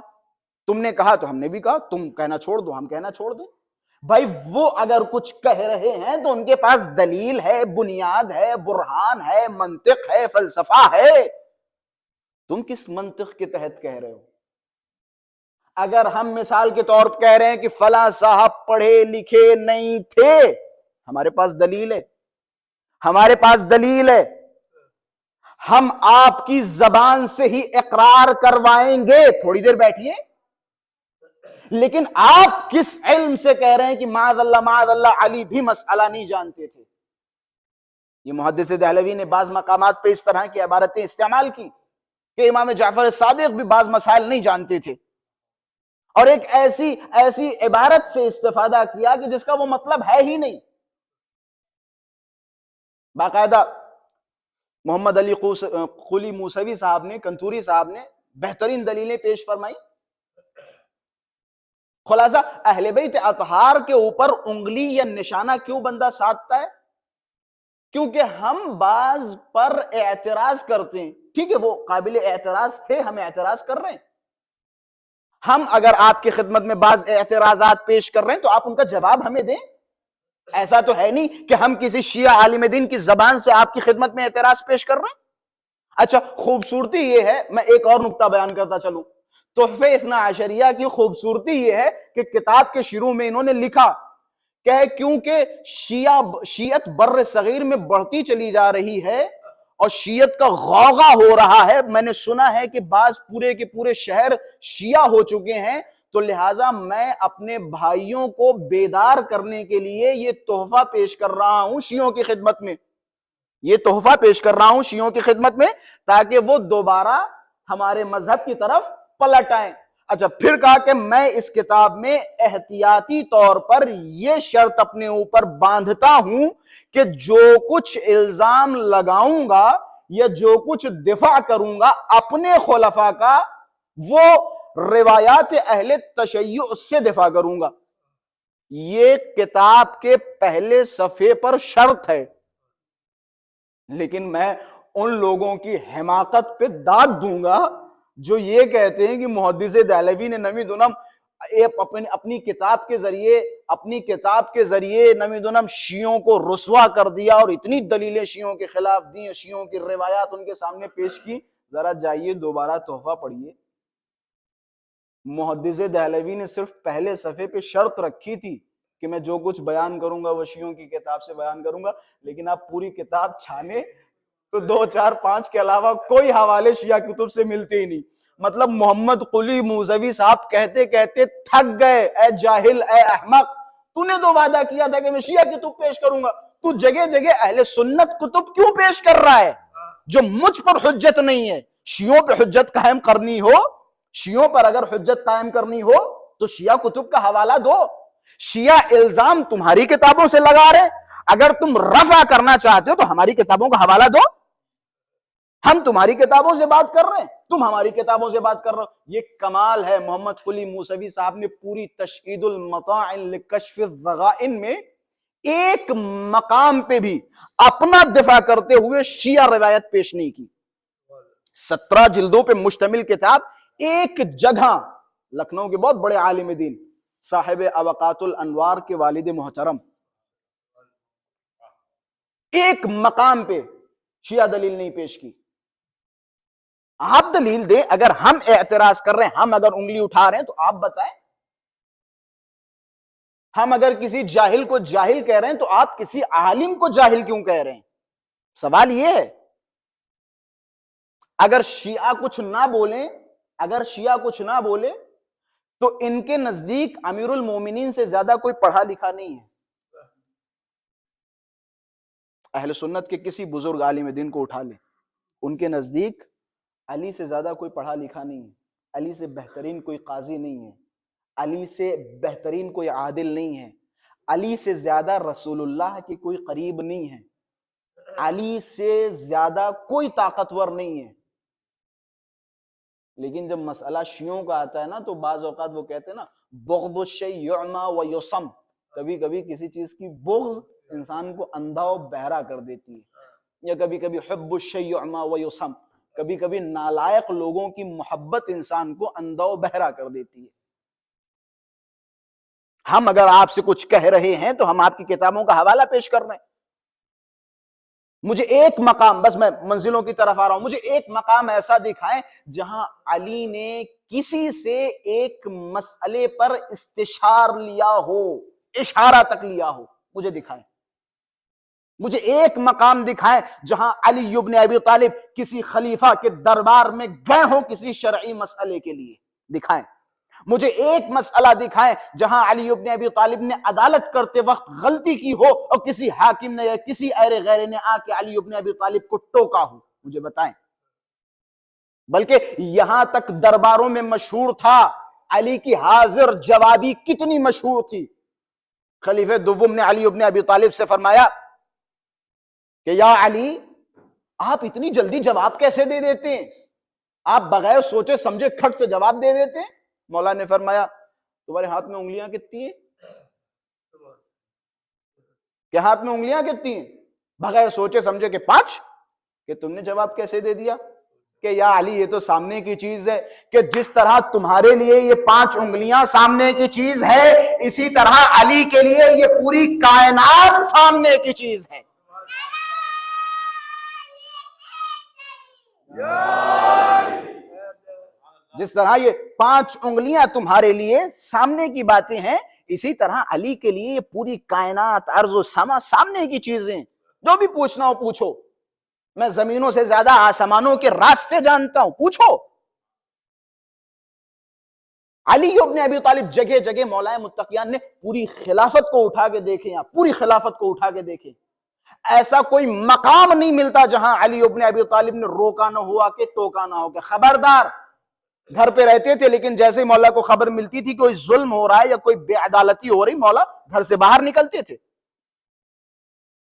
تم نے کہا تو ہم نے بھی کہا، تم کہنا چھوڑ دو ہم کہنا چھوڑ دیں. بھائی وہ اگر کچھ کہہ رہے ہیں تو ان کے پاس دلیل ہے، بنیاد ہے، برہان ہے، منطق ہے، فلسفہ ہے. تم کس منطق کے تحت کہہ رہے ہو؟ اگر ہم مثال کے طور پر کہہ رہے ہیں کہ فلاں صاحب پڑھے لکھے نہیں تھے، ہمارے پاس دلیل ہے، ہمارے پاس دلیل ہے، ہم آپ کی زبان سے ہی اقرار کروائیں گے. تھوڑی دیر بیٹھیے. لیکن آپ کس علم سے کہہ رہے ہیں کہ معاذ اللہ علی بھی مسئلہ نہیں جانتے تھے؟ یہ محدث دہلوی نے بعض مقامات پہ اس طرح کی عبارتیں استعمال کی کہ امام جعفر صادق بھی بعض مسائل نہیں جانتے تھے، اور ایک ایسی عبارت سے استفادہ کیا کہ جس کا وہ مطلب ہے ہی نہیں. باقاعدہ محمد علی قلی موسوی صاحب نے، کنتوری صاحب نے بہترین دلیلیں پیش فرمائی. خلاصہ اہل بیت اطہار کے اوپر انگلی یا نشانہ کیوں بندہ سادتا ہے؟ کیونکہ ہم بعض پر اعتراض کرتے ہیں. ٹھیک ہے، وہ قابل اعتراض تھے، ہم اعتراض کر رہے ہیں. ہم اگر آپ کی خدمت میں بعض اعتراضات پیش کر رہے ہیں تو آپ ان کا جواب ہمیں دیں. ایسا تو ہے نہیں کہ ہم کسی شیعہ عالم دین کی زبان سے آپ کی خدمت میں اعتراض پیش کر رہے ہیں. اچھا خوبصورتی یہ ہے، میں ایک اور نقطہ بیان کرتا چلوں. تحفہ اثنا عشریہ کی خوبصورتی یہ ہے کہ کتاب کے شروع میں انہوں نے لکھا کہ کیونکہ شیعت بر صغیر میں بڑھتی چلی جا رہی ہے اور شیعت کا غوغا ہو رہا ہے، میں نے سنا ہے کہ بعض پورے کے پورے شہر شیعہ ہو چکے ہیں، تو لہٰذا میں اپنے بھائیوں کو بیدار کرنے کے لیے یہ تحفہ پیش کر رہا ہوں شیعوں کی خدمت میں، یہ تحفہ پیش کر رہا ہوں شیعوں کی خدمت میں تاکہ وہ دوبارہ ہمارے مذہب کی طرف پلٹ آئیں۔ اچھا، پھر کہا کہ میں اس کتاب میں احتیاطی طور پر یہ شرط اپنے اوپر باندھتا ہوں کہ جو کچھ الزام لگاؤں گا یا جو کچھ دفاع کروں گا اپنے خلفاء کا، وہ روایات اہل تشیع سے دفاع کروں گا۔ یہ کتاب کے پہلے صفحے پر شرط ہے، لیکن میں ان لوگوں کی حماقت پہ داد دوں گا جو یہ کہتے ہیں کہ محدث دہلوی نے نمی دنم اپنی کتاب کے ذریعے نمی دنم شیعوں کو رسوا کر دیا اور اتنی دلیلیں شیعوں کے خلاف دی، شیعوں کی روایات ان کے سامنے پیش کی۔ ذرا جائیے دوبارہ تحفہ پڑھیے، محدث دہلوی نے صرف پہلے صفحے پہ شرط رکھی تھی کہ میں جو کچھ بیان کروں گا وہ شیعوں کی کتاب سے بیان کروں گا، لیکن آپ پوری کتاب چھانے تو 2 4 5 کے علاوہ کوئی حوالے شیعہ کتب سے ملتے ہی نہیں۔ مطلب محمد قلی موسوی صاحب کہتے کہتے تھک گئے، اے جاہل، اے احمق، تو نے تو وعدہ کیا تھا کہ میں شیعہ کتب پیش کروں گا، تو جگہ جگہ اہل سنت کتب کیوں پیش کر رہا ہے جو مجھ پر حجت نہیں ہے؟ شیعوں پہ حجت قائم کرنی ہو، شیعوں پر اگر حجت قائم کرنی ہو تو شیعہ کتب کا حوالہ دو۔ شیعہ الزام تمہاری کتابوں سے لگا رہے، اگر تم رفع کرنا چاہتے ہو تو ہماری کتابوں کا حوالہ دو۔ ہم تمہاری کتابوں سے بات کر رہے ہیں، تم ہماری کتابوں سے بات کر رہے ہو۔ یہ کمال ہے، محمد قلی موسوی صاحب نے پوری تشہید المطاعن لکشف الضغائن میں ایک مقام پہ بھی اپنا دفاع کرتے ہوئے شیعہ روایت پیش نہیں کی۔ 17 جلدوں پہ مشتمل کتاب، ایک جگہ لکھنؤ کے بہت بڑے عالم دین صاحب اوقات الانوار کے والد محترم ایک مقام پہ شیعہ دلیل نہیں پیش کی۔ آپ دلیل دیں، اگر ہم اعتراض کر رہے ہیں، ہم اگر انگلی اٹھا رہے ہیں تو آپ بتائیں۔ ہم اگر کسی جاہل کو جاہل کہہ رہے ہیں تو آپ کسی عالم کو جاہل کیوں کہہ رہے ہیں؟ سوال یہ ہے۔ اگر شیعہ کچھ نہ بولے تو ان کے نزدیک امیر المومنین سے زیادہ کوئی پڑھا لکھا نہیں ہے۔ اہل سنت کے کسی بزرگ عالم دین کو اٹھا لیں، ان کے نزدیک علی سے زیادہ کوئی پڑھا لکھا نہیں ہے، علی سے بہترین کوئی قاضی نہیں ہے، علی سے بہترین کوئی عادل نہیں ہے، علی سے زیادہ رسول اللہ کے کوئی قریب نہیں ہے، علی سے زیادہ کوئی طاقتور نہیں ہے۔ لیکن جب مسئلہ شیعوں کا آتا ہے نا تو بعض اوقات وہ کہتے ہیں نا بغض الشیء یعمی و یصم، کبھی کبھی کسی چیز کی بغض انسان کو اندھا و بہرا کر دیتی ہے، یا کبھی کبھی حب الشیء یعمی و یصم، کبھی کبھی نالائق لوگوں کی محبت انسان کو اندھا و بہرا کر دیتی ہے۔ ہم اگر آپ سے کچھ کہہ رہے ہیں تو ہم آپ کی کتابوں کا حوالہ پیش کر رہے ہیں۔ مجھے ایک مقام، بس میں منزلوں کی طرف آ رہا ہوں، مجھے ایک مقام ایسا دکھائیں جہاں علی نے کسی سے ایک مسئلے پر استشار لیا ہو، اشارہ تک لیا ہو، مجھے دکھائیں۔ مجھے ایک مقام دکھائیں جہاں علی ابن ابی طالب کسی خلیفہ کے دربار میں گئے ہوں کسی شرعی مسئلے کے لیے، دکھائیں۔ مجھے ایک مسئلہ دکھائیں جہاں علی ابن ابی طالب نے عدالت کرتے وقت غلطی کی ہو اور کسی حاکم نے یا کسی غیرے نے آ کے علی ابن ابی طالب کو ٹوکا ہو، مجھے بتائیں۔ بلکہ یہاں تک درباروں میں مشہور تھا، علی کی حاضر جوابی کتنی مشہور تھی۔ خلیفہ دوم نے علی ابن ابی طالب سے فرمایا کہ یا علی، آپ اتنی جلدی جواب کیسے دے دیتے ہیں؟ آپ بغیر سوچے سمجھے کھٹ سے جواب دے دیتے ہیں۔ مولا نے فرمایا تمہارے ہاتھ میں انگلیاں کتنی ہیں؟ کہ ہاتھ میں انگلیاں کتنی ہیں؟ بغیر سوچے سمجھے کہ 5، کہ تم نے جواب کیسے دے دیا؟ کہ یا علی یہ تو سامنے کی چیز ہے، کہ جس طرح تمہارے لیے یہ 5 انگلیاں سامنے کی چیز ہے، اسی طرح علی کے لیے یہ پوری کائنات سامنے کی چیز ہے۔ جس طرح یہ 5 انگلیاں تمہارے لیے سامنے کی باتیں ہیں، اسی طرح علی کے لیے یہ پوری کائنات، ارض و سما سامنے کی چیزیں، جو بھی پوچھنا ہو پوچھو، میں زمینوں سے زیادہ آسمانوں کے راستے جانتا ہوں، پوچھو۔ علی ابن ابی طالب جگہ جگہ مولا متقیان نے پوری خلافت کو اٹھا کے دیکھیں، آپ پوری خلافت کو اٹھا کے دیکھیں، ایسا کوئی مقام نہیں ملتا جہاں علی ابن ابی طالب نے روکا نہ ہوا کہ ٹوکا نہ ہو کہ خبردار۔ گھر پہ رہتے تھے لیکن جیسے ہی مولا کو خبر ملتی تھی کوئی ظلم ہو رہا ہے یا کوئی بے عدالتی ہو رہی، مولا گھر سے باہر نکلتے تھے۔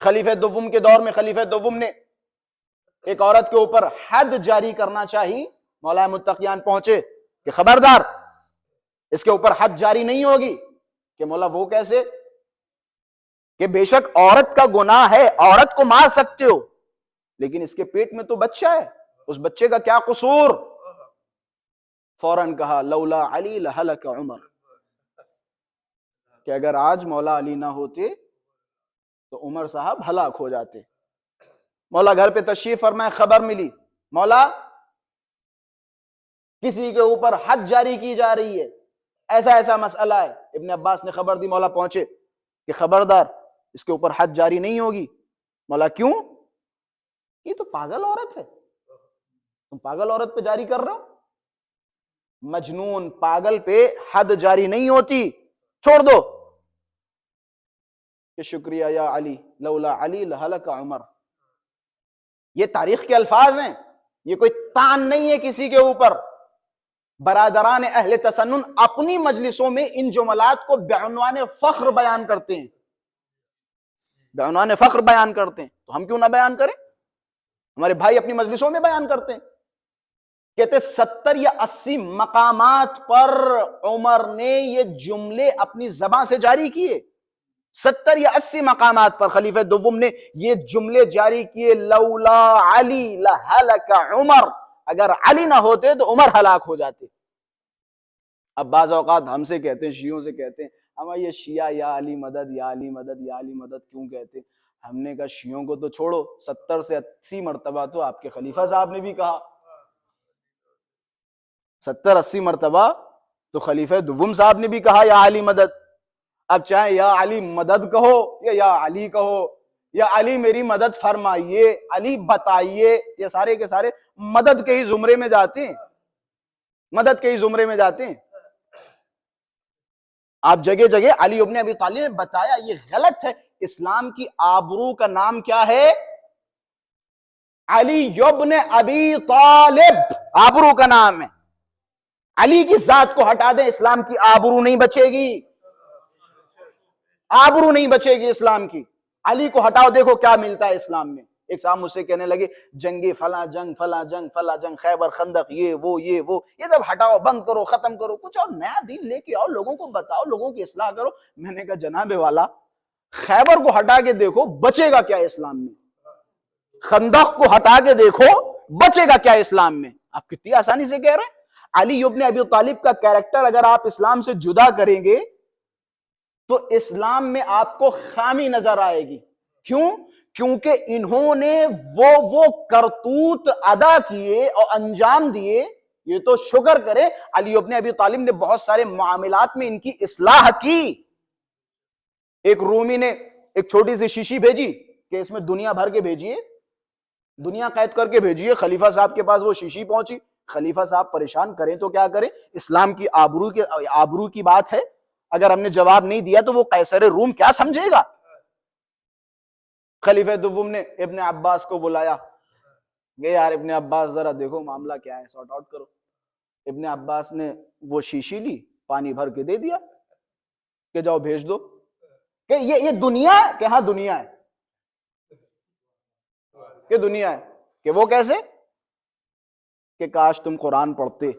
خلیفہ دوم کے دور میں خلیفہ دوم نے ایک عورت کے اوپر حد جاری کرنا چاہی، مولا متقیان پہنچے کہ خبردار اس کے اوپر حد جاری نہیں ہوگی۔ کہ مولا وہ کیسے؟ کہ بے شک عورت کا گناہ ہے، عورت کو مار سکتے ہو، لیکن اس کے پیٹ میں تو بچہ ہے، اس بچے کا کیا قصور؟ فوراً کہا لولا علی لہلک عمر، کہ اگر آج مولا علی نہ ہوتے تو عمر صاحب ہلاک ہو جاتے۔ مولا گھر پہ تشریف فرمائے، خبر ملی مولا کسی کے اوپر حد جاری کی جا رہی ہے، ایسا ایسا مسئلہ ہے۔ ابن عباس نے خبر دی، مولا پہنچے کہ خبردار اس کے اوپر حد جاری نہیں ہوگی۔ مولا کیوں؟ یہ تو پاگل عورت ہے، تم پاگل عورت پہ جاری کر رہے ہو؟ مجنون پاگل پہ حد جاری نہیں ہوتی، چھوڑ دو۔ کہ شکریہ یا علی لولا علی لہلک عمر۔ یہ تاریخ کے الفاظ ہیں، یہ کوئی تان نہیں ہے کسی کے اوپر۔ برادران اہل تسنن اپنی مجلسوں میں ان جملات کو بعنوان فخر بیان کرتے ہیں، بعنوان فخر بیان کرتے ہیں، تو ہم کیوں نہ بیان کریں؟ ہمارے بھائی اپنی مجلسوں میں بیان کرتے ہیں۔ کہتے 70 یا 80 مقامات پر عمر نے یہ جملے اپنی زبان سے جاری کیے، 70 یا 80 مقامات پر خلیفہ دوم نے یہ جملے جاری کیے، لولا علی لہلک عمر، اگر علی نہ ہوتے تو عمر ہلاک ہو جاتے۔ اب بعض اوقات ہم سے کہتے ہیں، شیعوں سے کہتے ہیں، ہم یہ شیعہ یا علی مدد یا علی مدد یا علی مدد کیوں کہتے ہیں؟ ہم نے کہا شیعوں کو تو چھوڑو، 70 سے 80 مرتبہ تو آپ کے خلیفہ صاحب نے بھی کہا، 70-80 مرتبہ تو خلیفہ دوم صاحب نے بھی کہا یا علی مدد۔ اب چاہے یا علی مدد کہو یا علی کہو، یا علی میری مدد فرمائیے، علی بتائیے، یہ سارے کے سارے مدد کے ہی زمرے میں جاتے ہیں، مدد کے ہی زمرے میں جاتے ہیں۔ آپ جگہ جگہ علی ابن ابی طالب نے بتایا یہ غلط ہے۔ اسلام کی آبرو کا نام کیا ہے؟ علی ابن ابی طالب، آبرو کا نام ہے۔ علی کی ذات کو ہٹا دیں، اسلام کی آبرو نہیں بچے گی، آبرو نہیں بچے گی اسلام کی۔ علی کو ہٹاؤ، دیکھو کیا ملتا ہے اسلام میں۔ ایک صاحب مجھ سے کہنے لگے جنگی فلاں جنگ فلاں جنگ فلاں جنگ، خیبر خندق، یہ وہ یہ سب ہٹاؤ، بند کرو، ختم کرو، کچھ اور نیا دین لے کے آؤ، لوگوں کو بتاؤ، لوگوں کی اصلاح کرو۔ میں نے کہا جناب والا خیبر کو ہٹا کے دیکھو بچے گا کیا اسلام میں، خندق کو ہٹا کے دیکھو بچے گا کیا اسلام میں۔ آپ کتنی آسانی سے کہہ رہے ہیں۔ علی ابن ابی طالب کا کیریکٹر اگر آپ اسلام سے جدا کریں گے تو اسلام میں آپ کو خامی نظر آئے گی۔ کیوں؟ کیونکہ انہوں نے وہ کرتوت ادا کیے اور انجام دیے۔ یہ تو شکر کرے علی ابن ابی طالب نے بہت سارے معاملات میں ان کی اصلاح کی۔ ایک رومی نے ایک چھوٹی سی شیشی بھیجی کہ اس میں دنیا بھر کے بھیجیے، دنیا قید کر کے بھیجیے۔ خلیفہ صاحب کے پاس وہ شیشی پہنچی، خلیفہ صاحب پریشان کریں تو کیا کریں، اسلام کی آبرو کی بات ہے، اگر ہم نے جواب نہیں دیا تو وہ قیصر روم کیا سمجھے گا۔ خلیفہ دوم نے ابن عباس کو بلایا کہ یار ابن عباس ذرا دیکھو معاملہ کیا ہے، سارٹ آؤٹ کرو۔ ابن عباس نے وہ شیشی لی، پانی بھر کے دے دیا کہ جاؤ بھیج دو، کہ یہ دنیا ہے، کہ ہاں دنیا ہے، کہ دنیا ہے، کہ وہ کیسے، کہ کاش تم قرآن پڑھتے۔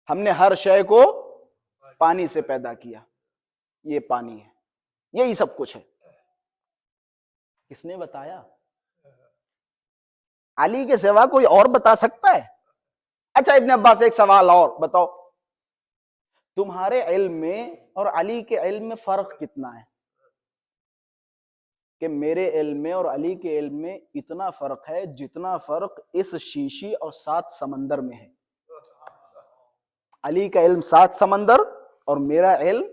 ہم نے ہر شے کو پانی سے پیدا کیا، یہ پانی ہے، یہی سب کچھ ہے۔ کس نے بتایا؟ علی کے سوا کوئی اور بتا سکتا ہے؟ اچھا ابن عباس ایک سوال اور بتاؤ، تمہارے علم میں اور علی کے علم میں فرق کتنا ہے؟ کہ میرے علم میں اور علی کے علم میں اتنا فرق ہے جتنا فرق اس شیشی اور 7 سمندر میں ہے. علی کا علم 7 سمندر اور میرا علم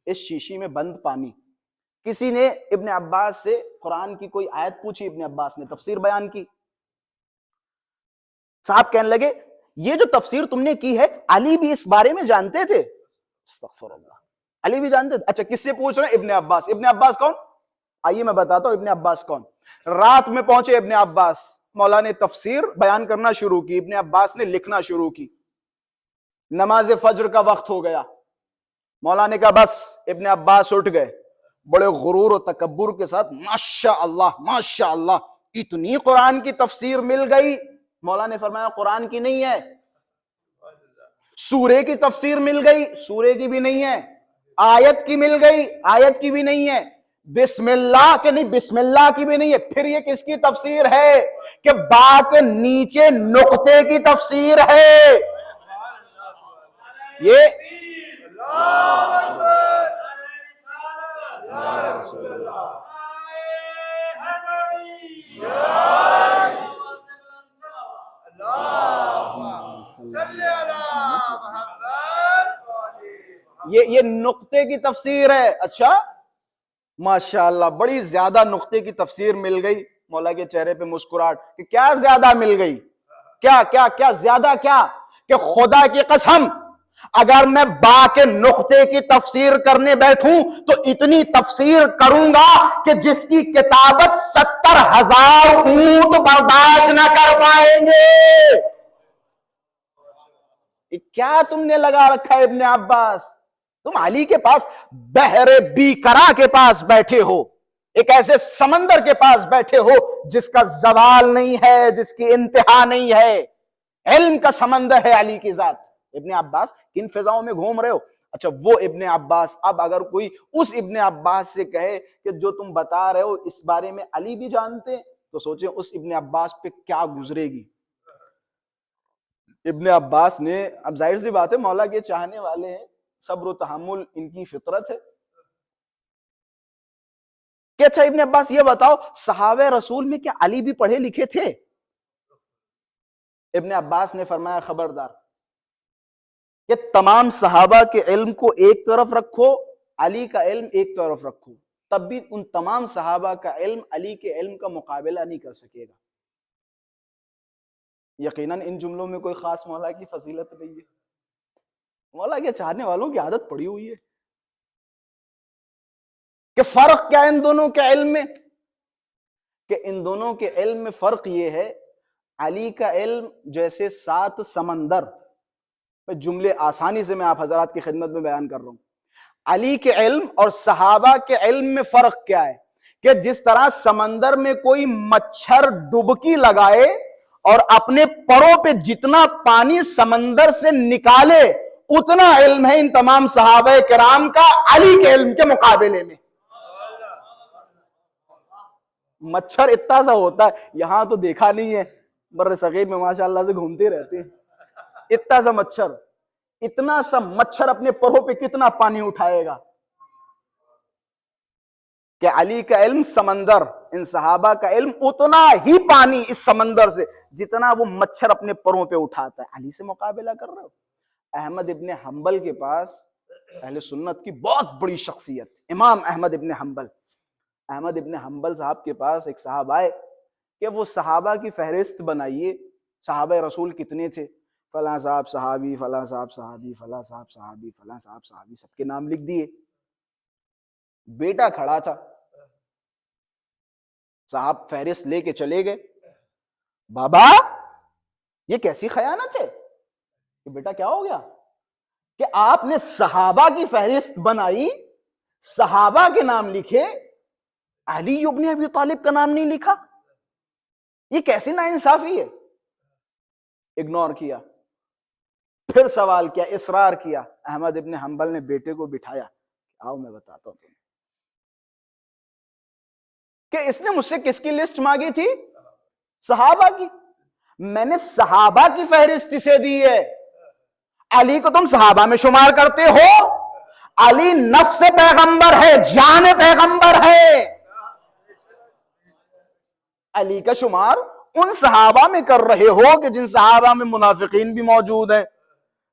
اس شیشی میں بند پانی. کسی نے ابن عباس سے قرآن کی کوئی آیت پوچھی، ابن عباس نے تفسیر بیان کی. صاحب کہنے لگے یہ جو تفسیر تم نے کی ہے علی بھی اس بارے میں جانتے تھے؟ استغفر اللہ، علی بھی جانتے تھے؟ اچھا کس سے پوچھ رہے ہیں؟ ابن عباس. ابن عباس کون؟ آئیے میں بتاتا ہوں ابن عباس کون. رات میں پہنچے ابن عباس، مولا نے تفسیر بیان کرنا شروع کی، ابن عباس نے لکھنا شروع کی. نماز فجر کا وقت ہو گیا، مولا نے کہا بس. ابن عباس اٹھ گئے بڑے غرور و تکبر کے ساتھ، ماشاء اللہ اتنی قرآن کی تفسیر مل گئی. مولا نے فرمایا قرآن کی نہیں ہے، سورے کی تفسیر مل گئی، سورے کی بھی نہیں ہے. آیت کی مل گئی، آیت کی بھی نہیں ہے. بسم اللہ کے نہیں، بسم اللہ کی بھی نہیں ہے. پھر یہ کس کی تفسیر ہے؟ کہ با کے نیچے نقطے کی تفسیر ہے. یہ یہ نقطے کی تفسیر ہے. اچھا ماشاءاللہ بڑی زیادہ نقطے کی تفسیر مل گئی. مولا کے چہرے پہ مسکراہٹ کہ کیا زیادہ مل گئی؟ کیا زیادہ کیا؟ کہ خدا کی قسم اگر میں با کے نقطے کی تفسیر کرنے بیٹھوں تو اتنی تفسیر کروں گا کہ جس کی کتابت 70,000 اونٹ برداشت نہ کر پائیں گے. کیا تم نے لگا رکھا ہے ابن عباس؟ تم علی کے پاس بحر بیکرا کے پاس بیٹھے ہو، ایک ایسے سمندر کے پاس بیٹھے ہو جس کا زوال نہیں ہے، جس کی انتہا نہیں ہے. علم کا سمندر ہے علی کی ذات. ابن عباس کن فضاؤں میں گھوم رہے ہو؟ اچھا وہ ابن عباس، اب اگر کوئی اس ابن عباس سے کہے کہ جو تم بتا رہے ہو اس بارے میں علی بھی جانتے، تو سوچیں اس ابن عباس پہ کیا گزرے گی. ابن عباس نے، اب ظاہر سی بات ہے مولا کے چاہنے والے ہیں، صبر و تحمل ان کی فطرت ہے، کہ اچھا ابن عباس یہ بتاؤ صحابہ رسول میں کیا علی بھی پڑھے لکھے تھے؟ ابن عباس نے فرمایا خبردار، کہ تمام صحابہ کے علم کو ایک طرف رکھو، علی کا علم ایک طرف رکھو، تب بھی ان تمام صحابہ کا علم علی کے علم کا مقابلہ نہیں کر سکے گا. یقیناً ان جملوں میں کوئی خاص مولا کی فضیلت نہیں ہے، مولا کے چاہنے والوں کی عادت پڑی ہوئی ہے. کہ فرق کیا ان دونوں کے علم میں؟ کہ ان دونوں کے علم میں فرق یہ ہے، علی کا علم جیسے 7 سمندر، جملے آسانی سے میں آپ حضرات کی خدمت میں بیان کر رہا ہوں. علی کے علم اور صحابہ کے علم میں فرق کیا ہے؟ کہ جس طرح سمندر میں کوئی مچھر ڈبکی لگائے اور اپنے پروں پہ جتنا پانی سمندر سے نکالے اتنا علم ہے ان تمام صحابہ کرام کا علی کے علم کے مقابلے میں. مچھر اتنا سا ہوتا ہے، یہاں تو دیکھا نہیں ہے، بر صغیر میں ماشاءاللہ سے گھومتے رہتے ہیں. اتنا سا مچھر اپنے پروں پہ کتنا پانی اٹھائے گا؟ کہ علی کا علم سمندر، ان صحابہ کا علم اتنا ہی پانی اس سمندر سے جتنا وہ مچھر اپنے پروں پہ اٹھاتا ہے. علی سے مقابلہ کر رہے ہو. احمد ابن حنبل کے پاس، اہل سنت کی بہت بڑی شخصیت امام احمد ابن حنبل، احمد ابن حنبل صاحب کے پاس ایک صاحب آئے کہ وہ صحابہ کی فہرست بنائیے، صحابہ رسول کتنے تھے؟ فلاں صاحب صحابی، فلاں صاحب صحابی، فلاں صاحب صحابی، فلاں صاحب صحابی، سب کے نام لکھ دیے. بیٹا کھڑا تھا، صاحب فہرست لے کے چلے گئے. بابا یہ کیسی خیانت ہے؟ کہ بیٹا کیا ہو گیا؟ کہ آپ نے صحابہ کی فہرست بنائی، صحابہ کے نام لکھے، علی ابن ابی طالب کا نام نہیں لکھا، یہ کیسی ناانصافی ہے؟ اگنور کیا، پھر سوال کیا، اصرار کیا. احمد ابن حنبل نے بیٹے کو بٹھایا، آؤ میں بتاتا ہوں تمہیں کہ اس نے مجھ سے کس کی لسٹ مانگی تھی؟ صحابہ کی. میں نے صحابہ کی فہرست اسے دی ہے. علی کو تم صحابہ میں شمار کرتے ہو؟ علی نفس پیغمبر ہے، جان پیغمبر ہے. علی کا شمار ان صحابہ میں کر رہے ہو کہ جن صحابہ میں منافقین بھی موجود ہیں،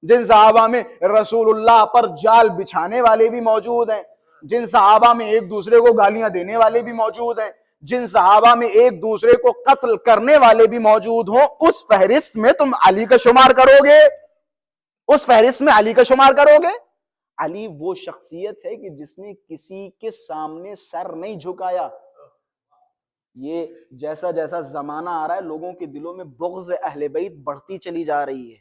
جن صحابہ میں رسول اللہ پر جال بچھانے والے بھی موجود ہیں، جن صحابہ میں ایک دوسرے کو گالیاں دینے والے بھی موجود ہیں، جن صحابہ میں ایک دوسرے کو قتل کرنے والے بھی موجود ہوں، اس فہرست میں تم علی کا شمار کرو گے؟ اس فہرست میں علی کا شمار کرو گے؟ علی وہ شخصیت ہے کہ جس نے کسی کے سامنے سر نہیں جھکایا۔ یہ جیسا جیسا زمانہ آ رہا ہے لوگوں کے دلوں میں بغض اہل بیت بڑھتی چلی جا رہی ہے،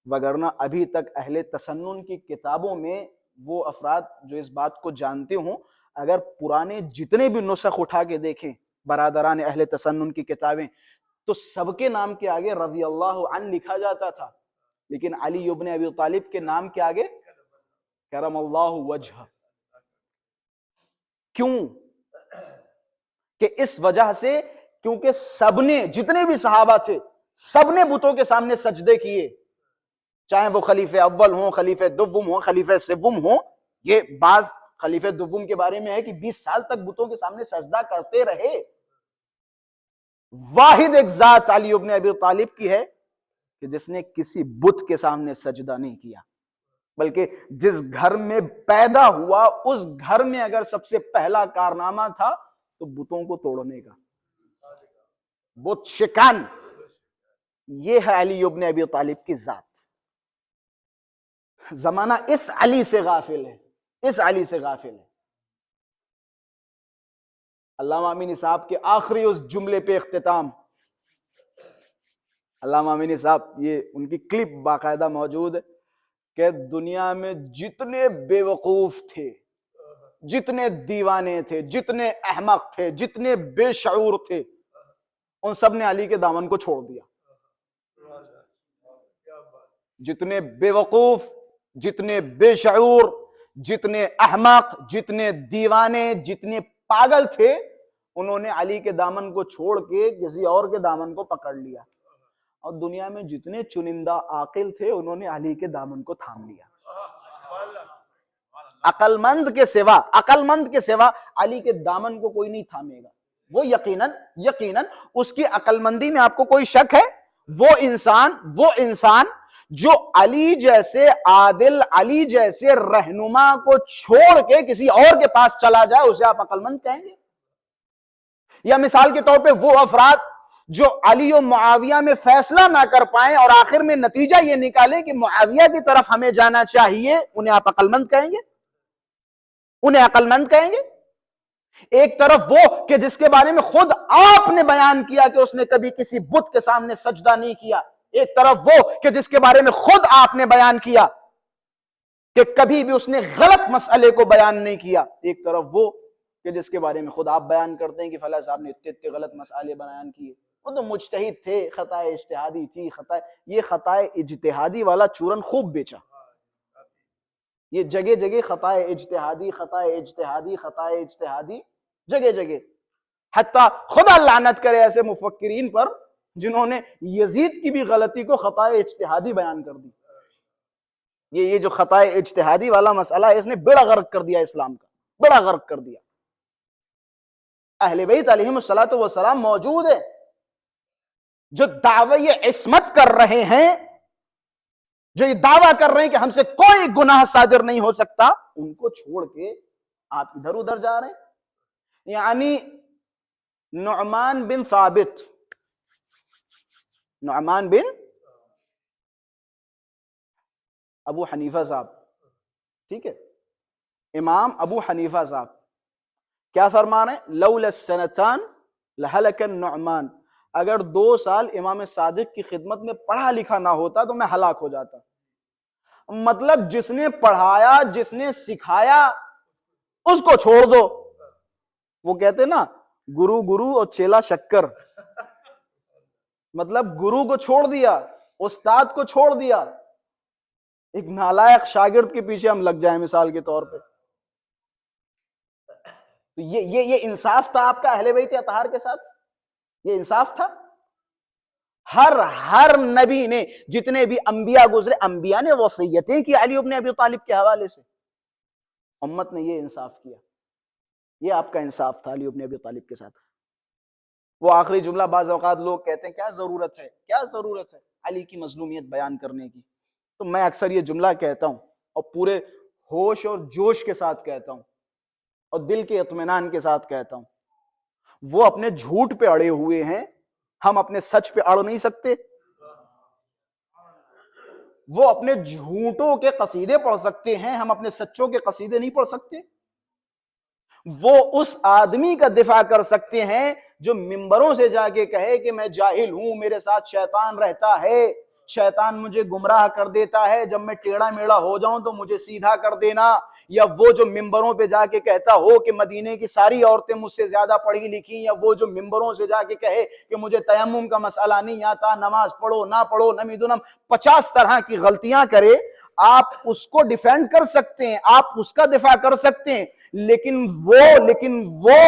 وگرنہ ابھی تک اہل تسنن کی کتابوں میں وہ افراد جو اس بات کو جانتے ہوں، اگر پرانے جتنے بھی نسخ اٹھا کے دیکھیں برادران اہل تسنن کی کتابیں، تو سب کے نام کے آگے رضی اللہ عنہ لکھا جاتا تھا، لیکن علی ابن ابی طالب کے نام کے آگے کرم اللہ وجہ۔ کیوں؟ کہ اس وجہ سے کیونکہ سب نے، جتنے بھی صحابہ تھے، سب نے بتوں کے سامنے سجدے کیے، چاہے وہ خلیفہ اول ہوں، خلیفہ دوم ہوں، خلیفہ سوم ہوں۔ یہ بعض خلیفہ دوم کے بارے میں ہے کہ 20 سال تک بتوں کے سامنے سجدہ کرتے رہے۔ واحد ایک ذات علی ابن ابی طالب کی ہے کہ جس نے کسی بت کے سامنے سجدہ نہیں کیا، بلکہ جس گھر میں پیدا ہوا اس گھر میں اگر سب سے پہلا کارنامہ تھا تو بتوں کو توڑنے کا، بت شکن۔ یہ ہے علی ابن ابی طالب کی ذات۔ زمانہ اس علی سے غافل ہے، اس علی سے غافل ہے۔ علامہ امینی صاحب کے آخری اس جملے پہ اختتام، علامہ امینی صاحب، یہ ان کی کلپ باقاعدہ موجود ہے کہ دنیا میں جتنے بے وقوف تھے، جتنے دیوانے تھے، جتنے احمق تھے، جتنے بے شعور تھے، ان سب نے علی کے دامن کو چھوڑ دیا۔ جتنے بے وقوف، جتنے بے شعور، جتنے احمق، جتنے دیوانے، جتنے پاگل تھے، انہوں نے علی کے دامن کو چھوڑ کے کسی اور کے دامن کو پکڑ لیا، اور دنیا میں جتنے چنندہ عاقل تھے انہوں نے علی کے دامن کو تھام لیا۔ عقل مند کے سوا علی کے دامن کو کوئی نہیں تھامے گا۔ وہ یقیناً اس کی عقل مندی میں آپ کو کوئی شک ہے؟ وہ انسان جو علی جیسے عادل، علی جیسے رہنما کو چھوڑ کے کسی اور کے پاس چلا جائے، اسے آپ عقل مند کہیں گے؟ یا مثال کے طور پہ وہ افراد جو علی و معاویہ میں فیصلہ نہ کر پائیں اور آخر میں نتیجہ یہ نکالے کہ معاویہ کی طرف ہمیں جانا چاہیے، انہیں آپ عقل مند کہیں گے؟ انہیں عقل مند کہیں گے؟ ایک طرف وہ کہ جس کے بارے میں خود آپ نے بیان کیا کہ اس نے کبھی کسی بت کے سامنے سجدہ نہیں کیا، ایک طرف وہ کہ جس کے بارے میں خود آپ نے بیان کیا کہ کبھی بھی اس نے غلط مسئلے کو بیان نہیں کیا، ایک طرف وہ کہ جس کے بارے میں خود آپ بیان کرتے ہیں کہ فلاں صاحب نے اتنے غلط مسئلے بیان کیے، وہ تو مجتہد تھے، خطا اجتہادی تھی، یہ خطا اجتہادی والا چورن خوب بیچا، یہ جگہ جگہ خطا اجتہادی جگہ جگہ، حتیٰ خدا لعنت کرے ایسے مفکرین پر جنہوں نے یزید کی بھی غلطی کو خطا اجتہادی بیان کر دی۔ یہ جو خطا اجتہادی والا مسئلہ ہے، اس نے بڑا غرق کر دیا اسلام کا، بڑا غرق کر دیا۔ اہل بیت علیہم الصلوۃ والسلام موجود ہے جو دعوی عصمت کر رہے ہیں، جو یہ دعویٰ کر رہے ہیں کہ ہم سے کوئی گناہ صادر نہیں ہو سکتا، ان کو چھوڑ کے آپ ادھر ادھر جا رہے ہیں۔ یعنی نعمان بن ثابت، نعمان بن ابو حنیفہ صاحب، ٹھیک ہے، امام ابو حنیفہ صاحب کیا فرما رہے ہیں؟ لولا السنتان لہلک النعمان، اگر 2 سال امام صادق کی خدمت میں پڑھا لکھا نہ ہوتا تو میں ہلاک ہو جاتا۔ مطلب جس نے پڑھایا، جس نے سکھایا، اس کو چھوڑ دو۔ وہ کہتے نا گرو اور چیلا شکر، مطلب گرو کو چھوڑ دیا، استاد کو چھوڑ دیا، ایک نالائق شاگرد کے پیچھے ہم لگ جائیں مثال کے طور پہ۔ تو یہ انصاف تھا آپ کا اہل بیت اطہار کے ساتھ؟ یہ انصاف تھا؟ ہر نبی نے، جتنے بھی انبیاء گزرے، انبیاء نے وصیتیں کی علی ابن ابی طالب کے حوالے سے، امت نے یہ انصاف کیا۔ یہ آپ کا انصاف تھا علی ابن ابی طالب کے ساتھ۔ وہ آخری جملہ بعض اوقات لوگ کہتے ہیں کیا ضرورت ہے علی کی مظلومیت بیان کرنے کی، تو میں اکثر یہ جملہ کہتا ہوں اور پورے ہوش اور جوش کے ساتھ کہتا ہوں اور دل کے اطمینان کے ساتھ کہتا ہوں، وہ اپنے جھوٹ پہ اڑے ہوئے ہیں، ہم اپنے سچ پہ اڑ نہیں سکتے۔ وہ اپنے جھوٹوں کے قصیدے پڑھ سکتے ہیں، ہم اپنے سچوں کے قصیدے نہیں پڑھ سکتے۔ وہ اس آدمی کا دفاع کر سکتے ہیں جو ممبروں سے جا کے کہے کہ میں جاہل ہوں، میرے ساتھ شیطان رہتا ہے، شیطان مجھے گمراہ کر دیتا ہے، جب میں ٹیڑھا میڑا ہو جاؤں تو مجھے سیدھا کر دینا۔ یا وہ جو ممبروں پہ جا کے کہتا ہو کہ مدینے کی ساری عورتیں مجھ سے زیادہ پڑھی لکھی، یا وہ جو ممبروں سے جا کے کہے کہ مجھے تیمم کا مسئلہ نہیں آتا، نماز پڑھو نہ پڑھو نمی دنم 50 طرح کی غلطیاں کرے، آپ اس کو ڈیفینڈ کر سکتے ہیں، آپ اس کا دفاع کر سکتے ہیں، لیکن وہ